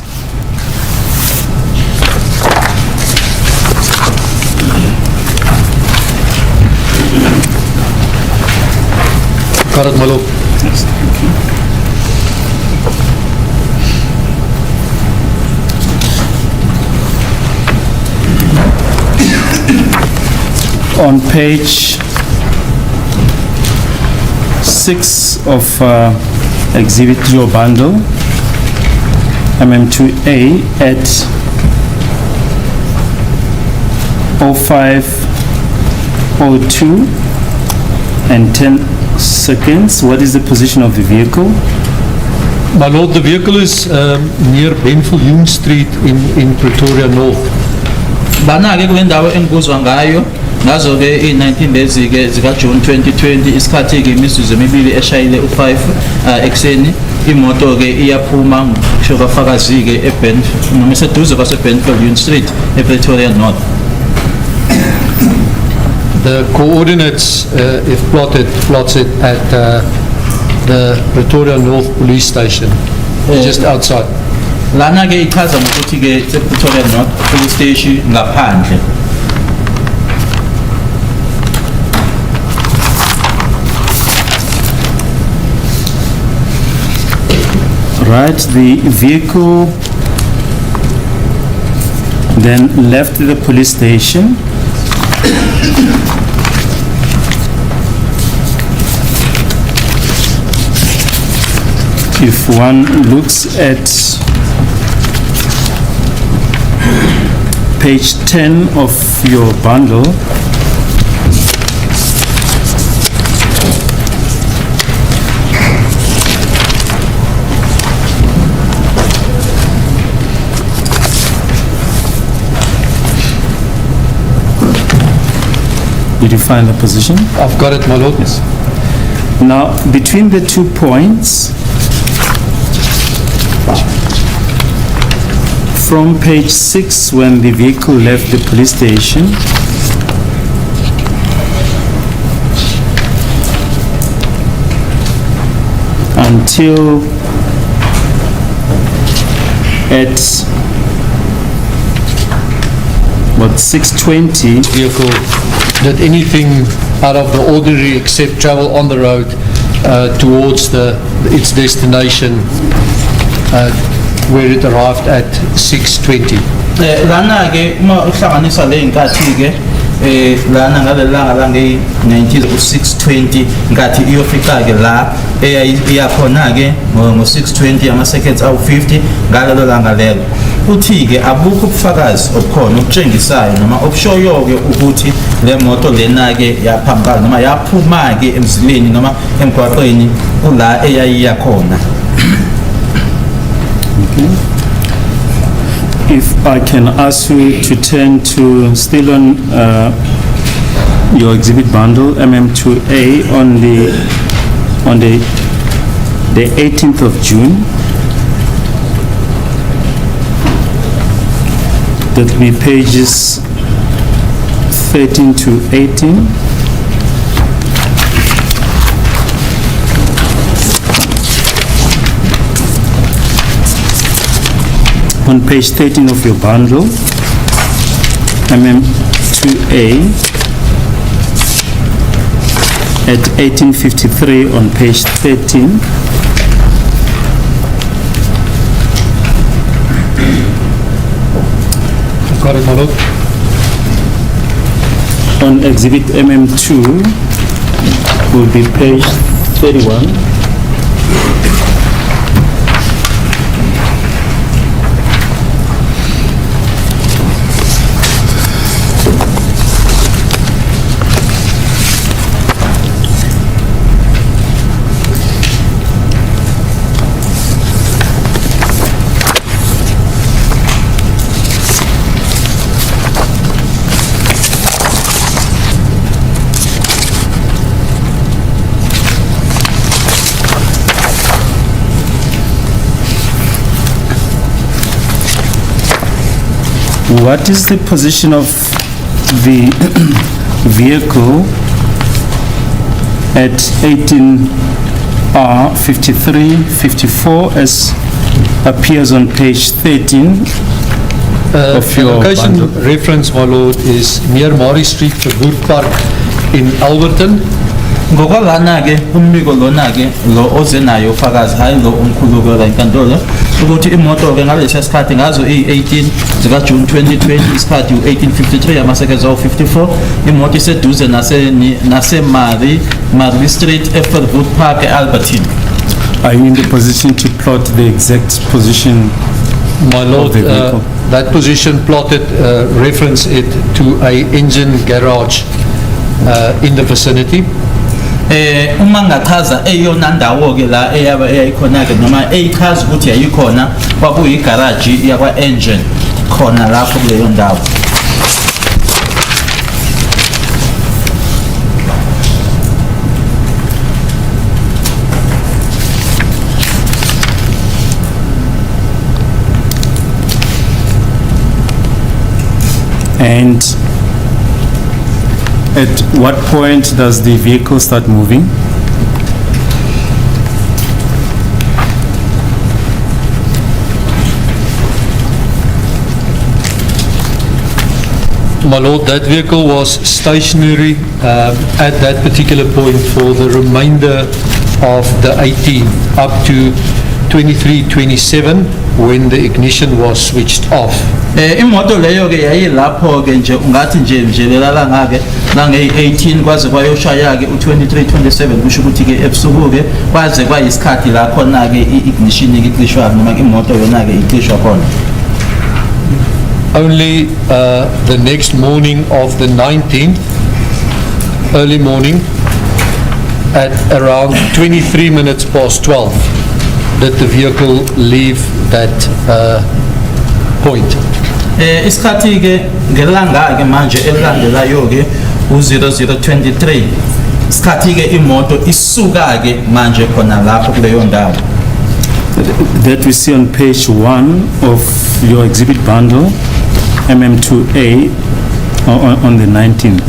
Got it, my lord. Yes, thank you. On page 6 of exhibit your bundle, MM2A at 05:02 and 10 seconds. What is the position of the vehicle? My lord, the vehicle is near Benviljoen Street in Pretoria North. Bana-ke kule ndawo engibuzwa ngayo ngazo-ke i-19 lezi-ke zika-June 2020 isikhathi-ke imizuzu emibili eshayile u-5 ekuseni imoto-ke iyaphuma kusho kafakazi-ke noma iseduze kwase-Benviljoen Street ePretoria North. The coordinates, if plots it at the Pretoria North Police Station, just outside. Lana-ke ichaza ngokuthi-ke se-Pretoria North Police Station ngaphandle. Right, the vehicle then left the police station. If one looks at page 10 of your bundle, did you find the position? I've got it, my lord. Yes. Now, between the 2 points, from page 6 when the vehicle left the police station until at what 6:20 Vehicle did anything out of the ordinary except travel on the road towards its destination where it arrived at 6:20. Lana-ke uma uhlanganisa le nkathi-ke lana ngalelanga lange-19 u-6:20 nkathi iyofika-ke la iyakhona-ke ngo-6:20 ama-seconds awu-50 ngalelo langa lelo. Futhi-ke abukho ubufakazi obukhona obutshengisayo noma obushoyo-ke ukuthi le moto lena-ke yaphambana noma yaphuma-ke emzileni noma emgwaqeni kula eyayiya khona. If I can ask you to turn to, still on your exhibit bundle, MM2A, on the 18th of June. That will be pages 13 to 18. On page 13 of your bundle, MM2A, at 18:53 on page 13. Got it, my lord. On exhibit MM2 will be page 31. What is the position of the vehicle at 18 53, 54 as appears on page 13 of The your location bundle. reference, my lord, is near Murray Street, Wood Park in Alberton. Ngokwalana-ke umbiko lona-ke lo oze nayo ufakazi hayi lo omkhulu la inkantolo ukuthi imoto-ke ngalesiya sikhathi ngazo iyi-18 zikaJune 2020 isikhathi u-1853 amaseconds awu-54 imoto iseduze nase-Murray Street eForwood Park e-Alberton. Are you in the position to plot the exact position? My lord, the vehicle. that position plotted reference it to a engine garage in the vicinity. Uma ngachaza eyona ndawo-ke la eyayikhona-ke noma eyichaza ukuthi yayikhona kwakuyigaraji yakwa-engine khona lapho kuleyo ndawo. And at what point does the vehicle start moving? My lord, that vehicle was stationary at that particular point for the remainder of the 18 up to 23:27 when the ignition was switched off. Imoto leyo-ke yayilapho-ke nje ungathi nje mjelela lange-18 kwaze kwayoshaya-ke u-23:27 kusho ukuthi-ke ebusuku-ke kwaze kwayisikhathi la khona-ke i-ignition-ke icishwa noma imoto yona-ke icishwa khona. Only the next morning of the 19th, early morning, at around 23 minutes past 12, did the vehicle leave that point. Isikhathi-ke ngelanga-ke manje elandelayo-ke u-00:23 isikhathi-ke imoto isuka-ke manje khona lapho kuleyo ndawo. That we see on page 1 of your exhibit bundle, MM2A, on the 19th.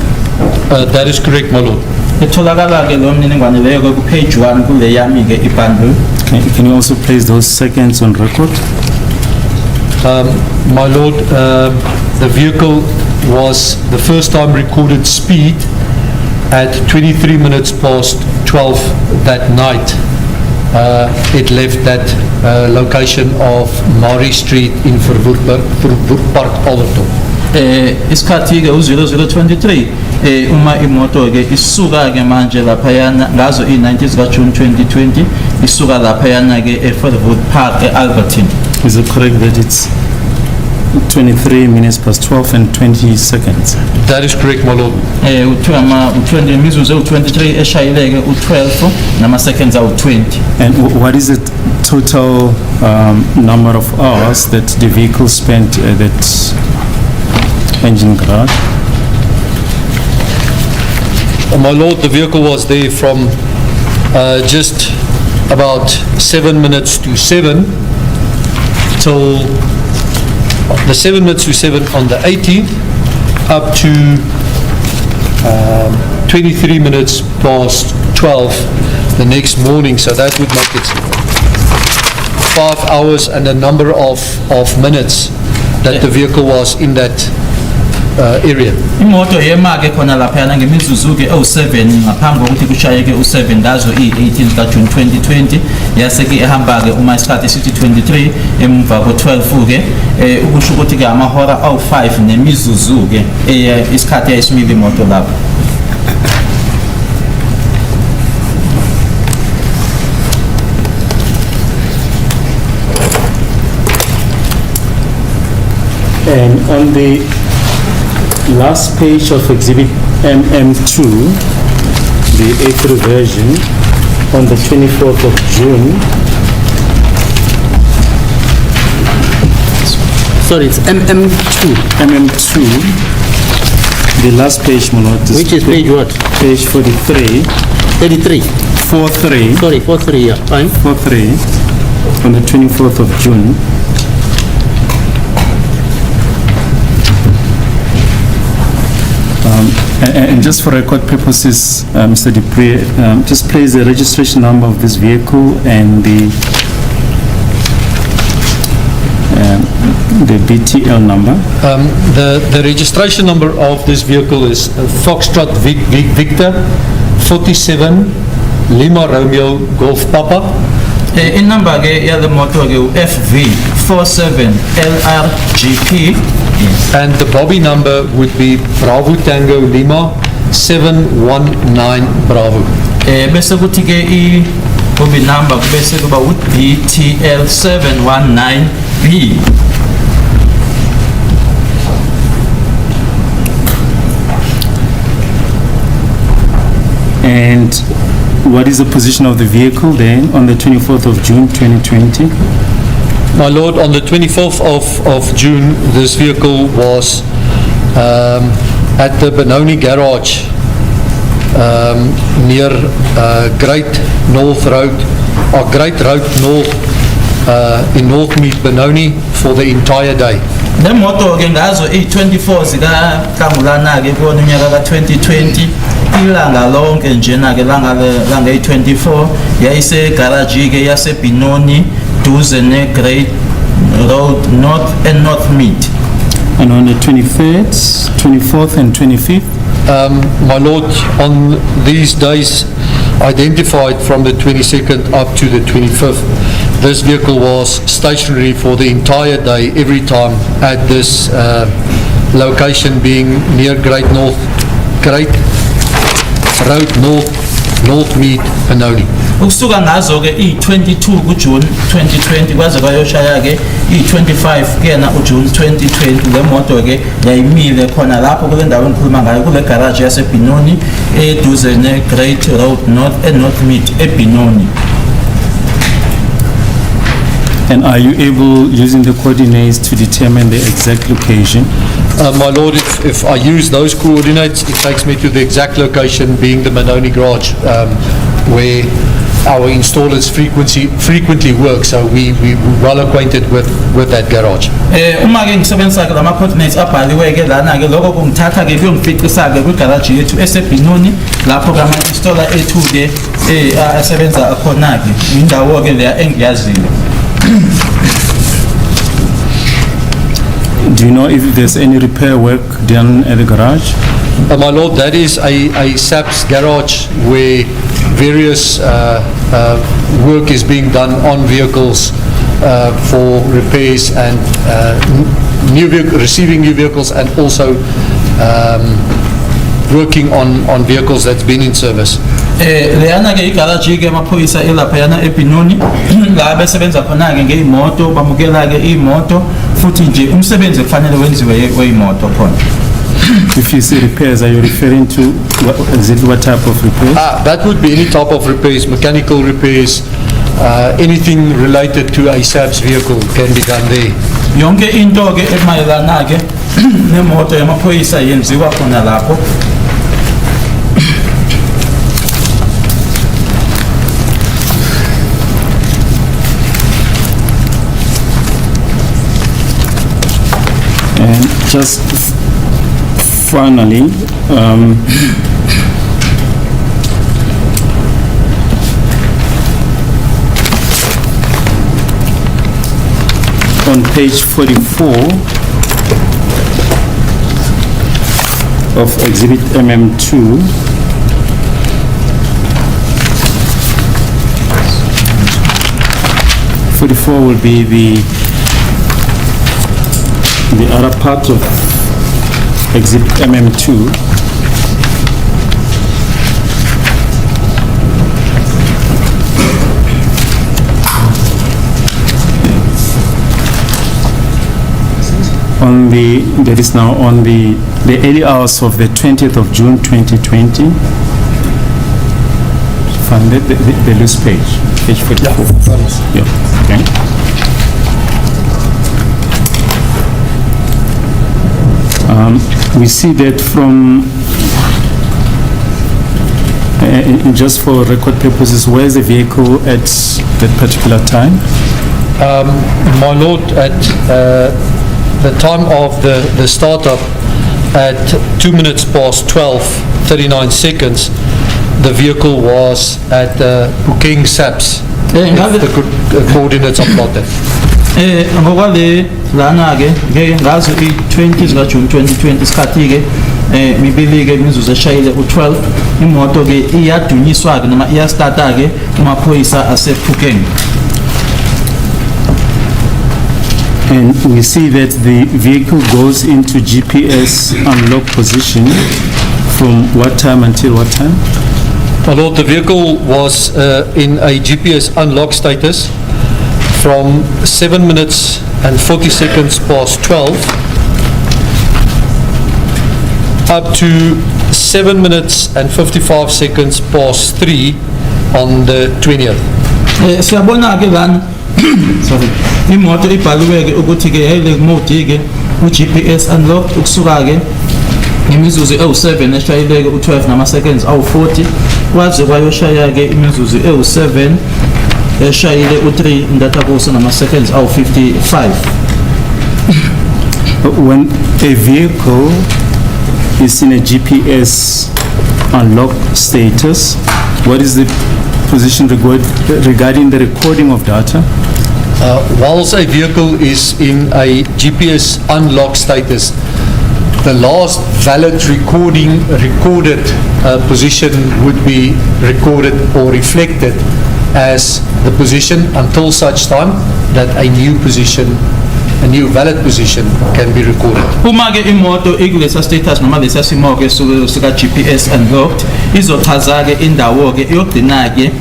That is correct, my lord. Itholakala-ke lo mniningwane leyo-ke ku-page 1 kule yami-ke ibundle. Can you also place those seconds on record? My lord, the vehicle was the first time recorded speed at 23 minutes past 12 that night. It left that location of Murray Street in Verwoerd Park, Alberton. Isikhathi-ke u-00:23 uma imoto-ke isuka-ke manje laphayana ngazo i-19 zikaJune 2020 isuka laphayana-ke eForwood Park e-Alberton. Is it correct that it's 23 minutes past 12 and 20 seconds? That is correct, my lord. Imizuzu ewu-23 eshayileke u-12 nama-seconds awu-20. And what is the total number of hours that the vehicle spent at that engine garage? My lord, the vehicle was there from just about 7 minutes to 7 till the 7 minutes to 7 on the 18th up to 23 minutes past 12 the next morning. So that would make it 5 hours and a number of minutes that the vehicle was in that area. Imoto yema-ke khona laphayana ngemizuzu-ke ewu-7 ngaphambi kokuthi kushayeke u-7 ngazo i-18 zikaJune 2020 yase-ke ehamba-ke uma isikhathi sithi 23 emva ko-12-ke ukusho ukuthi-ke amahora awu-5 nemizuzu-ke isikhathi yayisimile imoto lapho. And on the last page of exhibit MM2, the April version, on the 24th of June. Sorry, it's MM2. MM2, the last page, my lord. Which is page what? Page 43. 33. 43. Sorry, 43, yeah, fine. 43, on the 24th of June. And just for record purposes, Mr. Dupree, just place the registration number of this vehicle and the the BTL number. The registration number of this vehicle is Foxtrot Victor 47 Lima Romeo Golf Papa. In number ke ya le moto ke FV 47 LRGP. And the bobby number would be Bravo Tango Lima 719 Bravo. Bese kuthi ke I bobby number bese kuba BTL 719B. And what is the position of the vehicle then on the 24th of June 2020? My lord, on the 24th of June, this vehicle was at the Benoni garage near Great North Road, or Great Road North in Northmead, Benoni for the entire day. Le moto ke ngazo i24 zika Kangulana ke kuona unyaka ka 2020 ilanga lonke njena ke langa i24 yayise garage ke yase Benoni duze ne Great Road North and Northmead. And on the 23rd, 24th and 25th? My lord, on these days identified from the 22nd up to the 25th, this vehicle was stationary for the entire day, every time at this location being near Great Road North, Northmead, Benoni. Ukusuka ngazo ke i22 kuJune 2020 kwaze kwayoshaya ke i25 kuyena uJune 2020 le moto ke yayimile khona lapho kule ndawo engikhuluma ngayo kule garage yase Benoni eduze ne Great Road North and Northmead eBenoni. And are you able, using the coordinates, to determine the exact location? My lord, if I use those coordinates, it takes me to the exact location being the Benoni garage, where our installers frequently work, so we're well acquainted with that garage. Uma ke ngisebenzisa ke lama coordinates abhaliwe ke lana ke lokho kungithatha ke kuyongificisa ke kwigarage yethu eseBenoni lapho ke ama installer ethu ke asebenza khona ke indawo ke leya engiyaziyo. Do you know if there's any repair work done at the garage? My lord, that is a SAP's garage where various work is being done on vehicles for repairs and receiving new vehicles, and also working on vehicles that's been in service. Leyana ke igarage ke amaphoyisa elapha yana eBenoni la besebenza khona ke ngeimoto bamukela ke imoto futhi nje umsebenzi kufanele wenziwe weimoto khona. If you say repairs, are you referring to what type of repairs? That would be any type of repairs, mechanical repairs, anything related to a SAP's vehicle can be done there. Yonke into ke emayelana ke nemoto yamaphoyisa yenziwa khona lapho. And just finally, on page 44 of Exhibit MM2, will be the other part of Exhibit MM2. That is now on the early hours of the 20th of June 2020. Find the loose page 44. Yeah, okay. We see that from, just for record purposes, where is the vehicle at that particular time? My lord, at the time of the startup at 2 minutes past 12, 39 seconds, the vehicle was at Bukeng SAPS. The coordinates are plotted. Ngokwale lana-ke ngeke ngazo i-20 zikaJuni 2020 isikhathi-ke mibili-ke imizuzu eshayile u-12 imoto-ke iyadunyiswa-ke noma iyastata-ke kumaphoyisa asePhukeng. And we see that the vehicle goes into GPS unlock position from what time until what time? My Lord, the vehicle was in a GPS unlock status from 7 minutes and 40 seconds past 12 up to 7 minutes and 55 seconds past 3 on the 20th. Siyabona-ke lana sorry, imoto ibhaliwe-ke ukuthi-ke yayile mode-ke u-GPS unlocked ukusuka-ke imizuzu ewu-7 eshayileke u-12 nama-seconds awu-40 kwaze kwayoshaya-ke imizuzu ewu-7 eshayile u-3 indatakuso nama-seconds awu-55. When a vehicle is in a GPS unlock status, what is the position regarding the recording of data? Whilst a vehicle is in a GPS unlock status, the last valid recorded position would be recorded or reflected as the position until such time that a new valid position can be recorded. Uma-ke imoto ikulesa status noma lesa simo-ke sika GPS unlocked izochaza-ke indawo-ke yokugcina-ke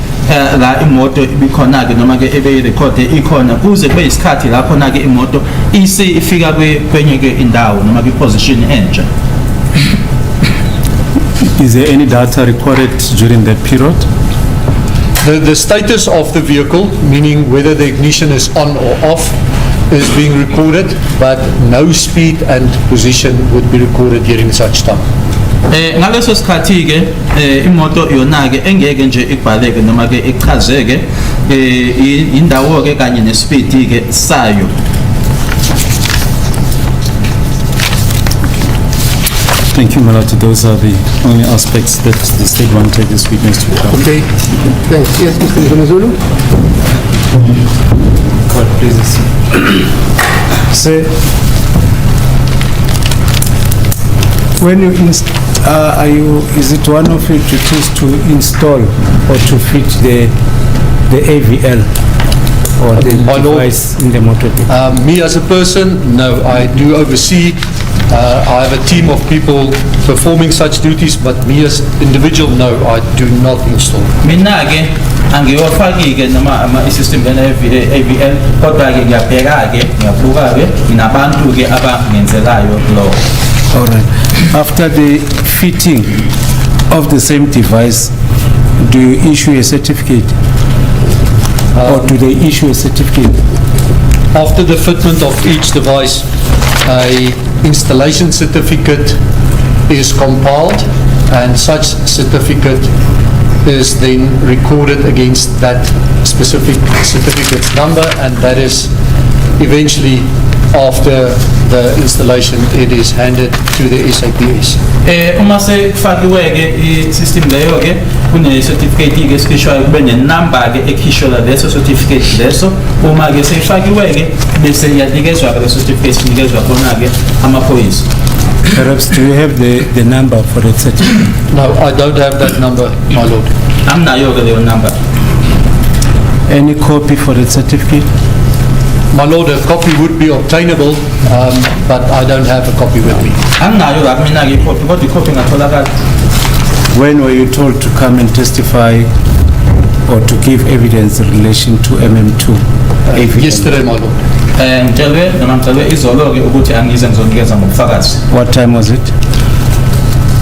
la imoto ibikhona-ke noma-ke ebeyirekhode ikhona kuze kube isikhathi la khona-ke imoto ifika kwenye-ke indawo noma kwi-position entsha. Is there any data recorded during that period? The status of the vehicle, meaning whether the ignition is on or off, is being recorded, but no speed and position would be recorded during such time. Ngaleso sikhathi-ke imoto yona-ke engeke nje ikubhaleke noma-ke ichazeke indawo-ke kanye nespeed-ke sayo. Thank you, Malati. Those are the only aspects that the state wanted this witness to cover. Okay, thanks. Yes, Mr. Zulu? God, please. Say, when you is it one of your duties to install or to fit the AVL or the My Lord, device in the motor? Me as a person, no, I do oversee. I have a team of people performing such duties, but me as individual, no, I do not install. Mina-ke angiwafaki-ke noma ama-system AVL kodwa-ke ngiyabheka-ke ngiyabuka-ke nginabantu-ke abangenzelayo lo. All right. After the fitting of the same device, do you issue a certificate? Or do they issue a certificate? After the fitment of each device, a installation certificate is compiled, and such certificate is then recorded against that specific certificate's number, and that is eventually, after the installation, it is handed to the SAPS. Uma sefakiwe-ke i-system leyo-ke kune-certificate-ke esikhishwayo kube ne-number-ke ekhishwa leso certificate leso. Uma-ke seyifakiwe-ke bese iyanikezwa-ke leso certificate sinikezwa khona-ke amaphoyisa. Perhaps do you have the number for the certificate? No, I don't have that number, my lord. Anginayo-ke leyo number. Any copy for the certificate? My lord, a copy would be obtainable, but I don't have a copy with me. Anginayo-ke mina-ke i-copy kodwa i-copy ingatholakala. When were you told to come and testify or to give evidence in relation to MM2? Yesterday, my lord. Ngitshelwe noma ngitshelwe izolo-ke ukuthi angize ngizonikeza ngobufakazi. What time was it?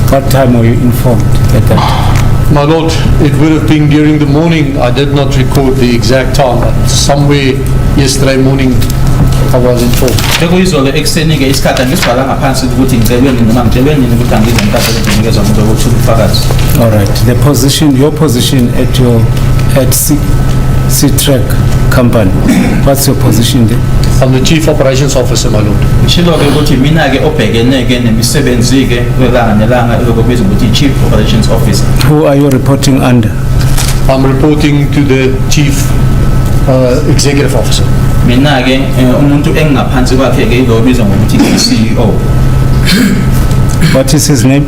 What time were you informed at that time? My lord, it would have been during the morning. I did not record the exact time, but somewhere yesterday morning I was informed. Sekuyizolo ekuseni-ke isikhathi angisibhala ngaphansi ukuthi ngicelwe nini noma ngitshelwe nini ukuthi angize ngikhathi nginikezwa ngokuthi ubufakazi. All right. Your position at C-Track company, what's your position there? I'm the Chief Operations Officer, my lord. Ngishilo-ke ukuthi mina-ke obhekeneke nemisebenzi-ke kwelanga nelanga elokubizwa ukuthi i-Chief Operations Officer. Who are you reporting under? I'm reporting to the Chief Executive Officer. mina-ke umuntu engaphansi kwakhe-ke ilo obizwa ngokuthi i-CEO. What is his name?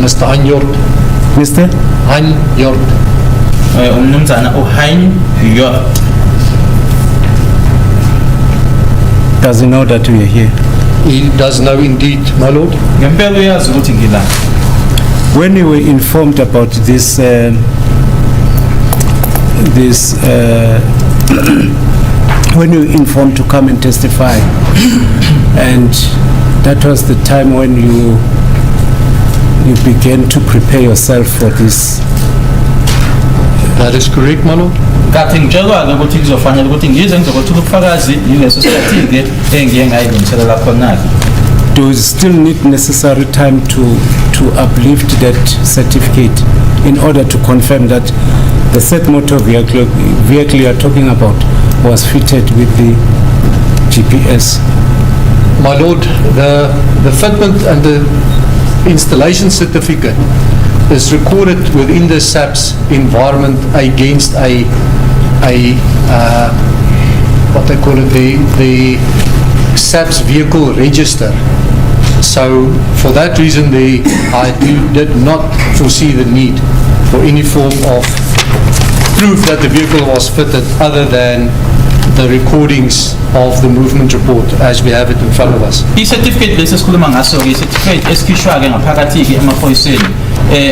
Mr. Hanyort. Mr. Hanyort. Umnumzana uHain Yort. Does he know that we are here? He does know indeed, my lord. Ngempela uyazi ukuthi ngila. When you were informed about this, when you were informed to come and testify, and that was the time when you began to prepare yourself for this. That is correct, my lord. Kathi ngitshelwa-ke ukuthi kuzofanele ukuthi ngize ngizokwethula ubufakazi yileso sikhathi-ke engiye ngayilungiselela khona-ke. Do you still need necessary time to uplift that certificate in order to confirm that the said motor vehicle you are talking about was fitted with the GPS? My lord, the fitment and the installation certificate is recorded within the SAP's environment against what they call it, the SAP's vehicle register. So for that reason, I did not foresee the need for any form of proof that the vehicle was fitted other than the recordings of the movement report as we have it in front of us. I-certificate lesi esikhuluma ngaso-ke i-certificate esikhishwa-ke ngaphakathi-ke emaphoyiseni.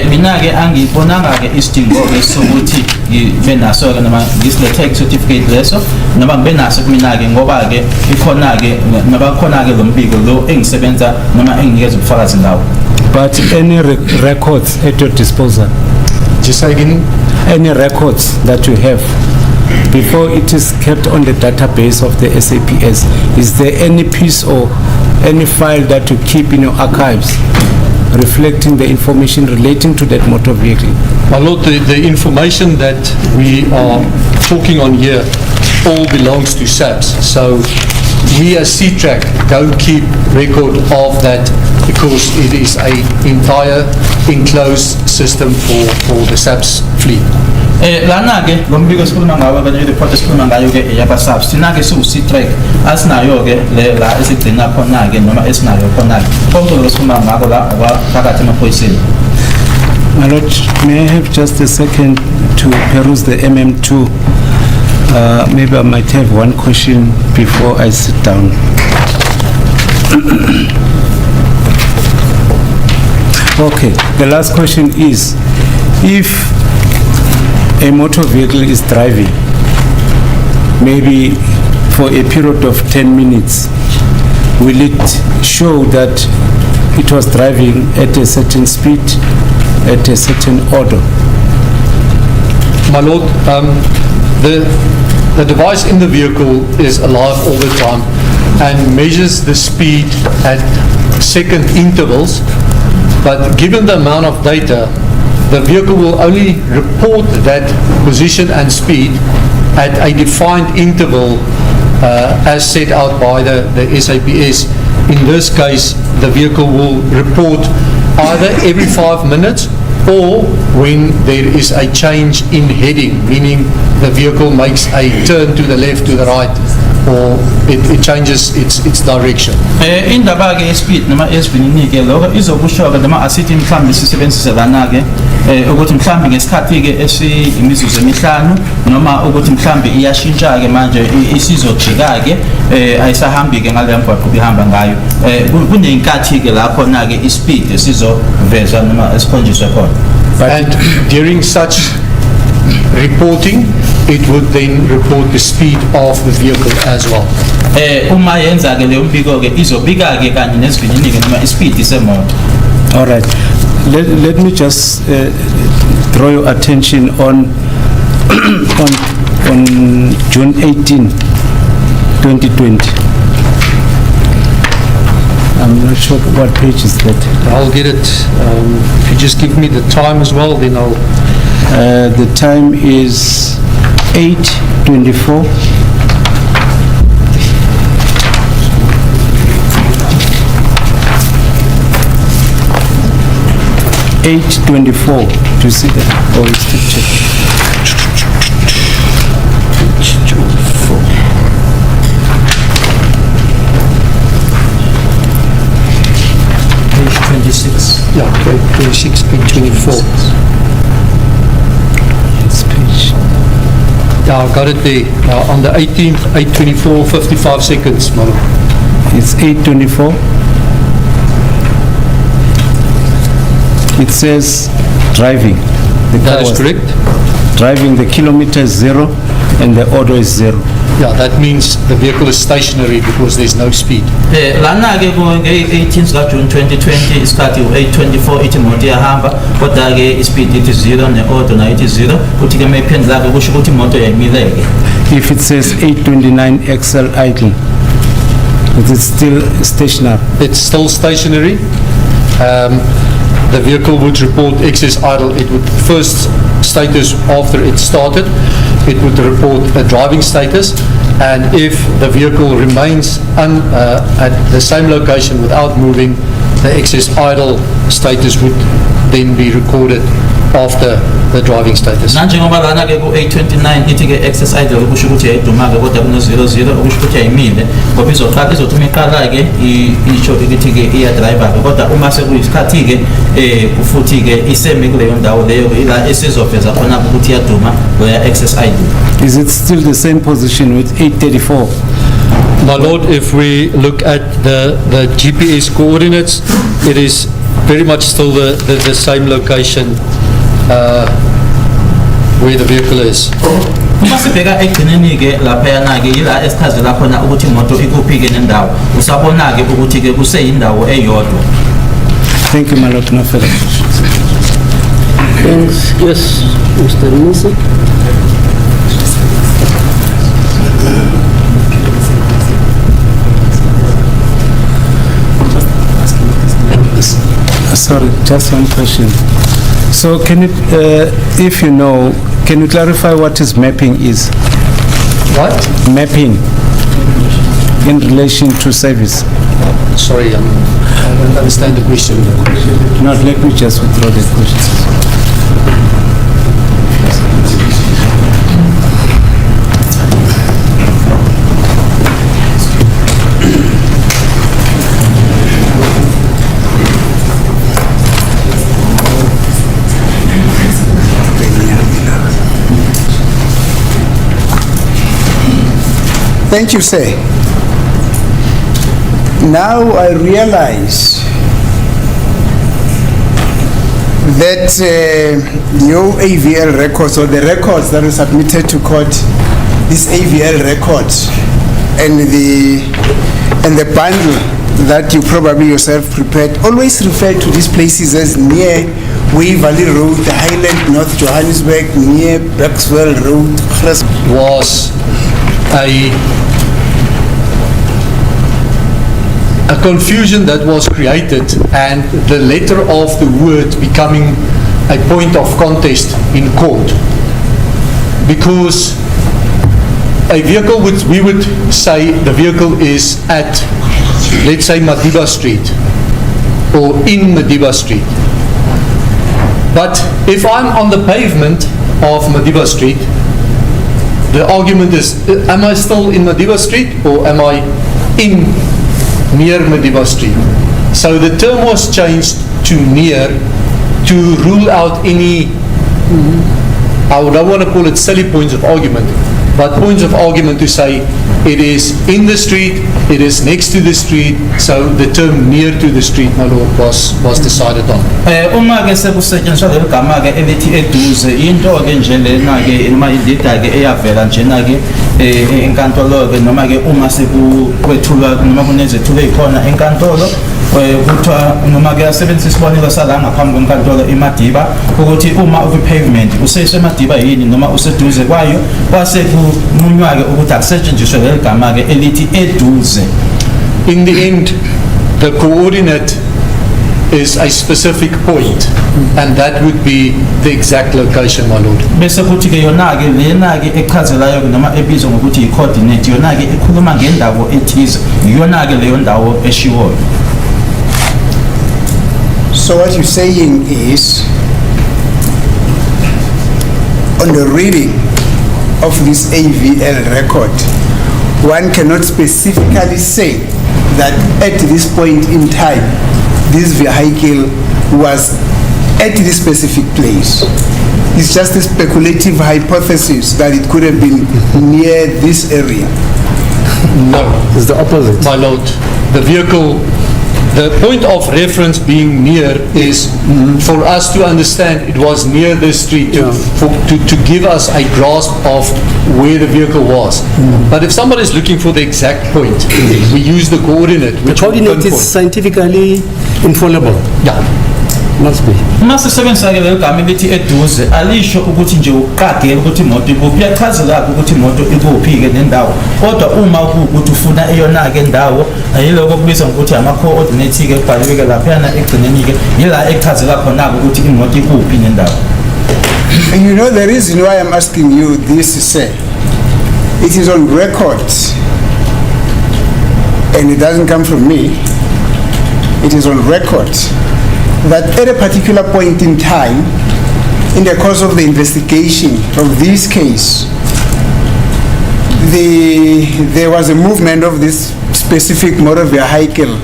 Mina-ke angibonanga-ke isidingo-ke sokuthi ngibe naso-ke noma ngisilethe certificate leso noma ngibe naso kumina-ke ngoba-ke ikhona-ke nabakhona-ke lo mbiko lo engisebenza noma enginikeza ubufakazi ngawo. But any records at your disposal? Just say again? Any records that you have before it is kept on the database of the SAPS, is there any piece or any file that you keep in your archives reflecting the information relating to that motor vehicle? My lord, the information that we are talking on here all belongs to SAPS. So we as C-Track don't keep record of that because it is an entire enclosed system for the SAPS fleet. Lana-ke lo mbiko esikhuluma ngawo kanye i-report esikhuluma ngayo-ke eyaba-SAPS thina-ke siwu-C-Track asinayo-ke la esigcina khona-ke noma esinayo khona-ke konke lokho esikhuluma ngako la phakathi emaphoyiseni. My lord, may I have just a second to peruse the MM2? Maybe I might have one question before I sit down. Okay, the last question is, if a motor vehicle is driving, maybe for a period of 10 minutes, will it show that it was driving at a certain speed, at a certain order? My lord, the device in the vehicle is alive all the time and measures the speed at second intervals, but given the amount of data, the vehicle will only report that position and speed at a defined interval as set out by the SAPS. In this case, the vehicle will report either every 5 minutes or when there is a change in heading, meaning the vehicle makes a turn to the left, to the right, or it changes its direction. Indaba-ke ye-speed noma esivinini-ke lokho izokusho-ke noma asithi mhlawumbe sisebenzise lana-ke ukuthi mhlawumbe ngesikhathi-ke esiyimizuzu emihlanu noma ukuthi mhlawumbe iyashintsha-ke manje isizojika-ke ayisahambi-ke ngaleyo mgwaqo ibihamba ngayo. Kuney'nkathi-ke la khona-ke i-speed esizoveza noma esikhonjiswe khona. And during such reporting, it would then report the speed of the vehicle as well. Uma yenza-ke leyo mbiko-ke izobika-ke kanye nesivinini-ke noma i-speed semoto. All right. Let me just draw your attention on on June 18, 2020. I'm not sure what page is that. I'll get it. If you just give me the time as well, then I'll... The time is 8:24. $8.24. Do you see that? Or is it check? 26, page 24. It's page. Yeah, I got it there. On the 18th, 8:24, 55 seconds, my lord. It's 8:24. It says driving. The car That is was correct. Driving, the kilometer is 0 and the order is 0. Yeah, that means the vehicle is stationary because there's no speed. lana-ke nge-18 zika-June 2020 isikhathi u-8:24 ithi imoto iyahamba kodwa-ke ispeed ithi 0 ne-order nayo ithi 0 futhi-ke mayiphendula-ke kusho ukuthi imoto yayimile-ke. If it says 8:29 XL idle, is it still stationary? It's still stationary. The vehicle would report excess idle. It would first status after it started, it would report a driving status, and if the vehicle remains at the same location without moving, the excess idle status would then be recorded after the driving status. Nanjengoba lana-ke ku-8:29 ithi-ke excess idle kusho ukuthi yayiduma-ke kodwa kuno-00 okusho ukuthi ayimile ngoba izoqala izothi uma iqala-ke isho ukuthi-ke iyadrayiva-ke kodwa uma sekuyisikhathi-ke futhi-ke isemi kuleyo ndawo leyo-ke ila esizoveza khona-ke ukuthi iyaduma loya excess idle. Is it still the same position with 8:34? My lord, if we look at the GPS coordinates, it is very much still the same location where the vehicle is. Uma sibheka ekugcineni-ke laphayana-ke yila esichazela khona ukuthi imoto ikuphi-ke nendawo usabona-ke ukuthi-ke kuseyindawo eyodwa. Thank you, my lord. No further questions. Thanks. Yes, Mr. Nisi. Sorry, just one question. So can you, if you know, can you clarify what is mapping is? What? Mapping in relation to service? Sorry, I don't understand the question. No, let me just withdraw the question. Thank you, sir. Now I realize that your AVL records or the records that were submitted to court, this AVL record and the bundle that you probably yourself prepared always refer to these places as near Waverley Road, Highland, North Johannesburg, near Maxwell Road. Was a confusion that was created, and the letter of the word becoming a point of contest in court, because a vehicle we would say the vehicle is at, let's say, Madiba Street or in Madiba Street, but if I'm on the pavement of Madiba Street, the argument is, am I still in Madiba Street or am I in near Madiba Street? So the term was changed to near to rule out any, I don't want to call it silly points of argument, but points of argument to say it is in the street, it is next to the street, so the term near to the street, my lord, was decided on. Uma-ke sekusetshenziswa leli gama-ke elithi eduze into-ke nje lena-ke noma indida-ke eyavela njena-ke enkantolo-ke noma-ke uma sekukwethulwa noma kunezethulo ey'khona enkantolo kuthiwa noma-ke asebenzisa isibonelo sala ngaphambi kwenkantolo iMadiba ukuthi uma ukwi-pavement usesemadiba yini noma useduze kwayo kwase kunqunywa-ke ukuthi akusetshenziswe leli gama-ke elithi eduze. In the end, the coordinate is a specific point, and that would be the exact location, my lord. Bese kuthi-ke yona-ke lena-ke echazelayo noma ebizwa ngokuthi i-coordinate yona-ke ikhuluma ngendawo ethize, yona-ke leyo ndawo eshiwoyo. So what you're saying is, on the reading of this AVL record, one cannot specifically say that at this point in time, this vehicle was at this specific place. It's just a speculative hypothesis that it could have been near this area. No, It's the opposite. my lord. The vehicle, the point of reference being near is for us to understand it was near the street to give us a grasp of where the vehicle was. But if somebody is looking for the exact point, we use the coordinate. The which will coordinate is pinpoint. scientifically infallible. Yeah. Must be. Uma sisebenzisa-ke lelo gama elithi eduze alisho ukuthi nje uqagele ukuthi imoto ikuphi, iyachazela-ke ukuthi imoto ikuphi-ke nendawo, kodwa uma kuwukuthi ufuna eyona-ke ndawo yiloko kubizwa ngokuthi ama-coordinate-ke kubhaliwe-ke laphayana egcineni-ke yila echazela khona-ke ukuthi imoto ikuphi nendawo. And you know the reason why I'm asking you this, sir, it is on record, and it doesn't come from me, it is on record, that at a particular point in time, in the course of the investigation of this case, there was a movement of this specific motor vehicle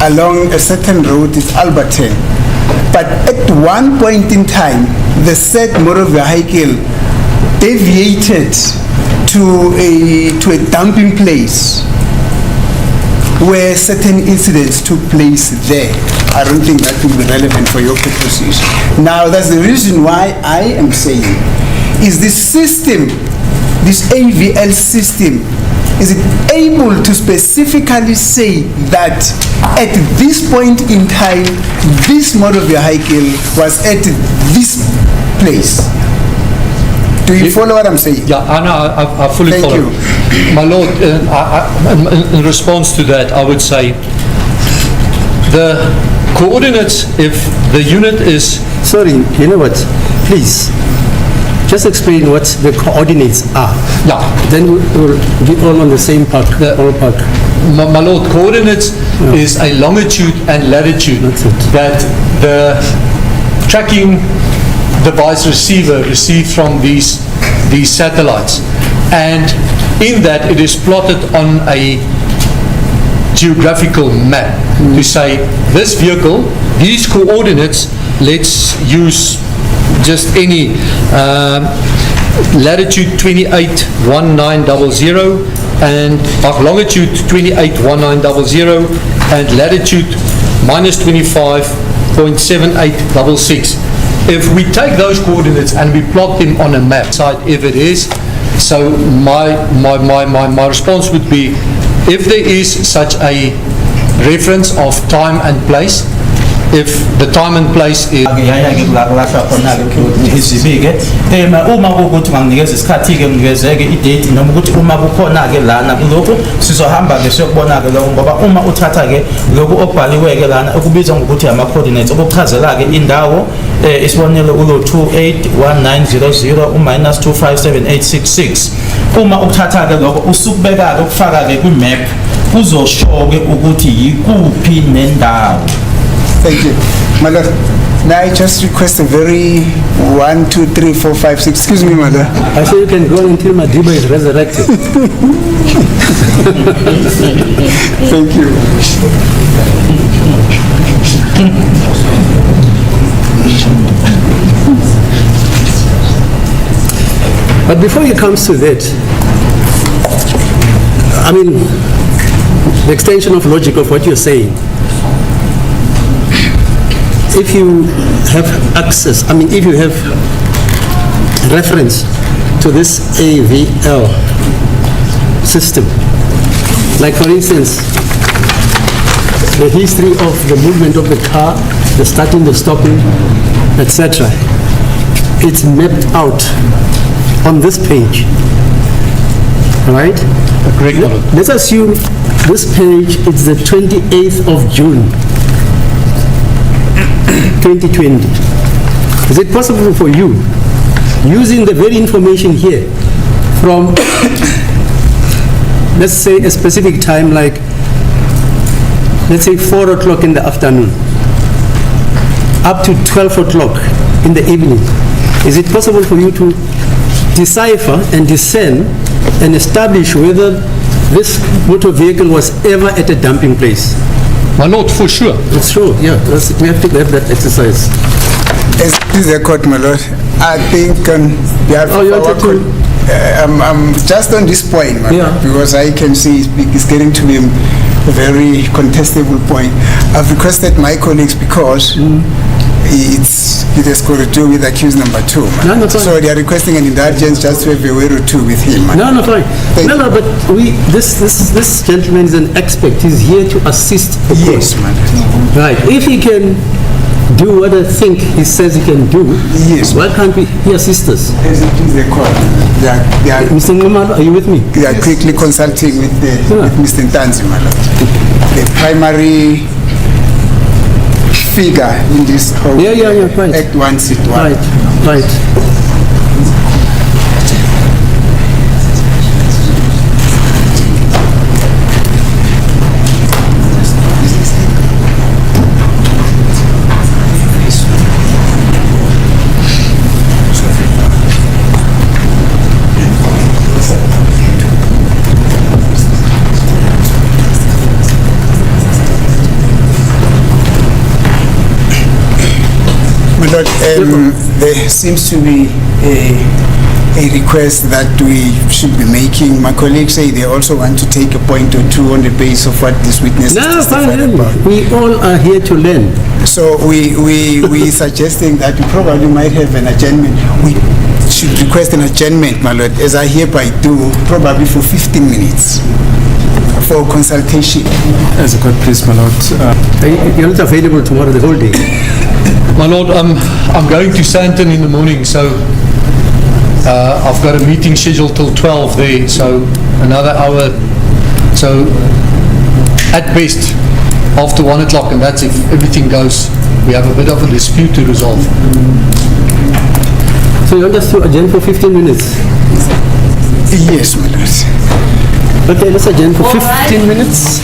along a certain road, it's Alberton. But at one point in time, the said motor vehicle deviated to a dumping place where certain incidents took place there. I don't think that will be relevant for your purposes. Now, that's the reason why I am saying, is this system, this AVL system, is it able to specifically say that at this point in time, this motor vehicle was at this place? Do you follow what I'm saying? Yeah, I fully Thank follow. you. My lord, in response to that, I would say the coordinates, if the unit is, Sorry, you know what? Please, just explain what the coordinates are. yeah, Then we'll be all on the same park, all park. my lord, coordinates is a longitude and latitude That's it. that the tracking device receiver received from these satellites. And in that, it is plotted on a geographical map to say this vehicle, these coordinates, let's use just any latitude 281900 and longitude 281900 and latitude minus 25.7866. If we take those coordinates and we plot them on a map side, if it is, so my response would be, if there is such a reference of time and place, if the time and place is Yaya-ke kulahlwa khona-ke izibi-ke uma kuwukuthi unganginikeza isikhathi-ke ngivezeke i-date noma ukuthi uma kukhona-ke lana kulokhu sizohamba-ke siyokubona-ke lokho, ngoba uma uthatha-ke lokhu okubhaliwe-ke lana okubizwa ngokuthi ama-coordinates okuchazela-ke indawo isibonelo ulo 281900 u-minus 257866, uma ukuthatha-ke lokho usukubeka-ke ukufaka-ke kwi-map kuzosho-ke ukuthi yikuphi nendawo. Thank you. My lord, may I just request a very 1, 2, 3, 4, 5, 6, excuse me, my lord. I say you can go until Madiba is resurrected. Thank you. But before he comes to that, I mean, the extension of logic of what you're saying, if you have access, I mean, if you have reference to this AVL system, like for instance, the history of the movement of the car, the starting, the stopping, etc., it's mapped out on this page, right? correct. Let's assume this page is the 28th of June, 2020. Is it possible for you, using the very information here, from, let's say, a specific time, like, let's say 4 o'clock in the afternoon, up to 12 o'clock in the evening, is it possible for you to decipher and discern and establish whether this motor vehicle was ever at a dumping place? My lord, for sure. It's true, yeah. We have to have that exercise. As is the court, my lord, I think on behalf Oh, you of our wanted to- I'm just on this point, my Yeah. lord, because I can see it's getting to be a very contestable point. I've requested my colleagues because it has got to do with accused number 2. my No, no, lord. fine. So they are requesting an indulgence just to have a word or two with him. my No, lord. no, fine. Thank No, you. no, but this gentleman is an expert. He's here to assist the court. Yes, my lord. Right. If he can do what I think he says he can do, Yes. why can't he assist us? As it is the court, Mr. Ngumalo, are you with me? they are quickly consulting with Yeah. with Mr. Ntanzi, my lord. The primary figure in this whole Yeah, right. Act 1 Sit 1. Right, right. My lord, there seems to be a request that we should be making. My colleagues say they also want to take a point or two on the basis of what this witness No, testified fine. about. We all are here to learn. So we suggesting that we probably might have an adjournment. We should request an adjournment, my lord, as I hereby do, probably for 15 minutes for consultation. As a court, please, my lord. You're not available tomorrow the whole day. My lord, I'm going to Sandton in the morning, so I've got a meeting scheduled till 12 there, so another hour. So at best, after 1 o'clock, and that's if everything goes, we have a bit of a dispute to resolve. So you want us to adjourn for 15 minutes? Yes, my lord. Okay, let's adjourn for 15 minutes.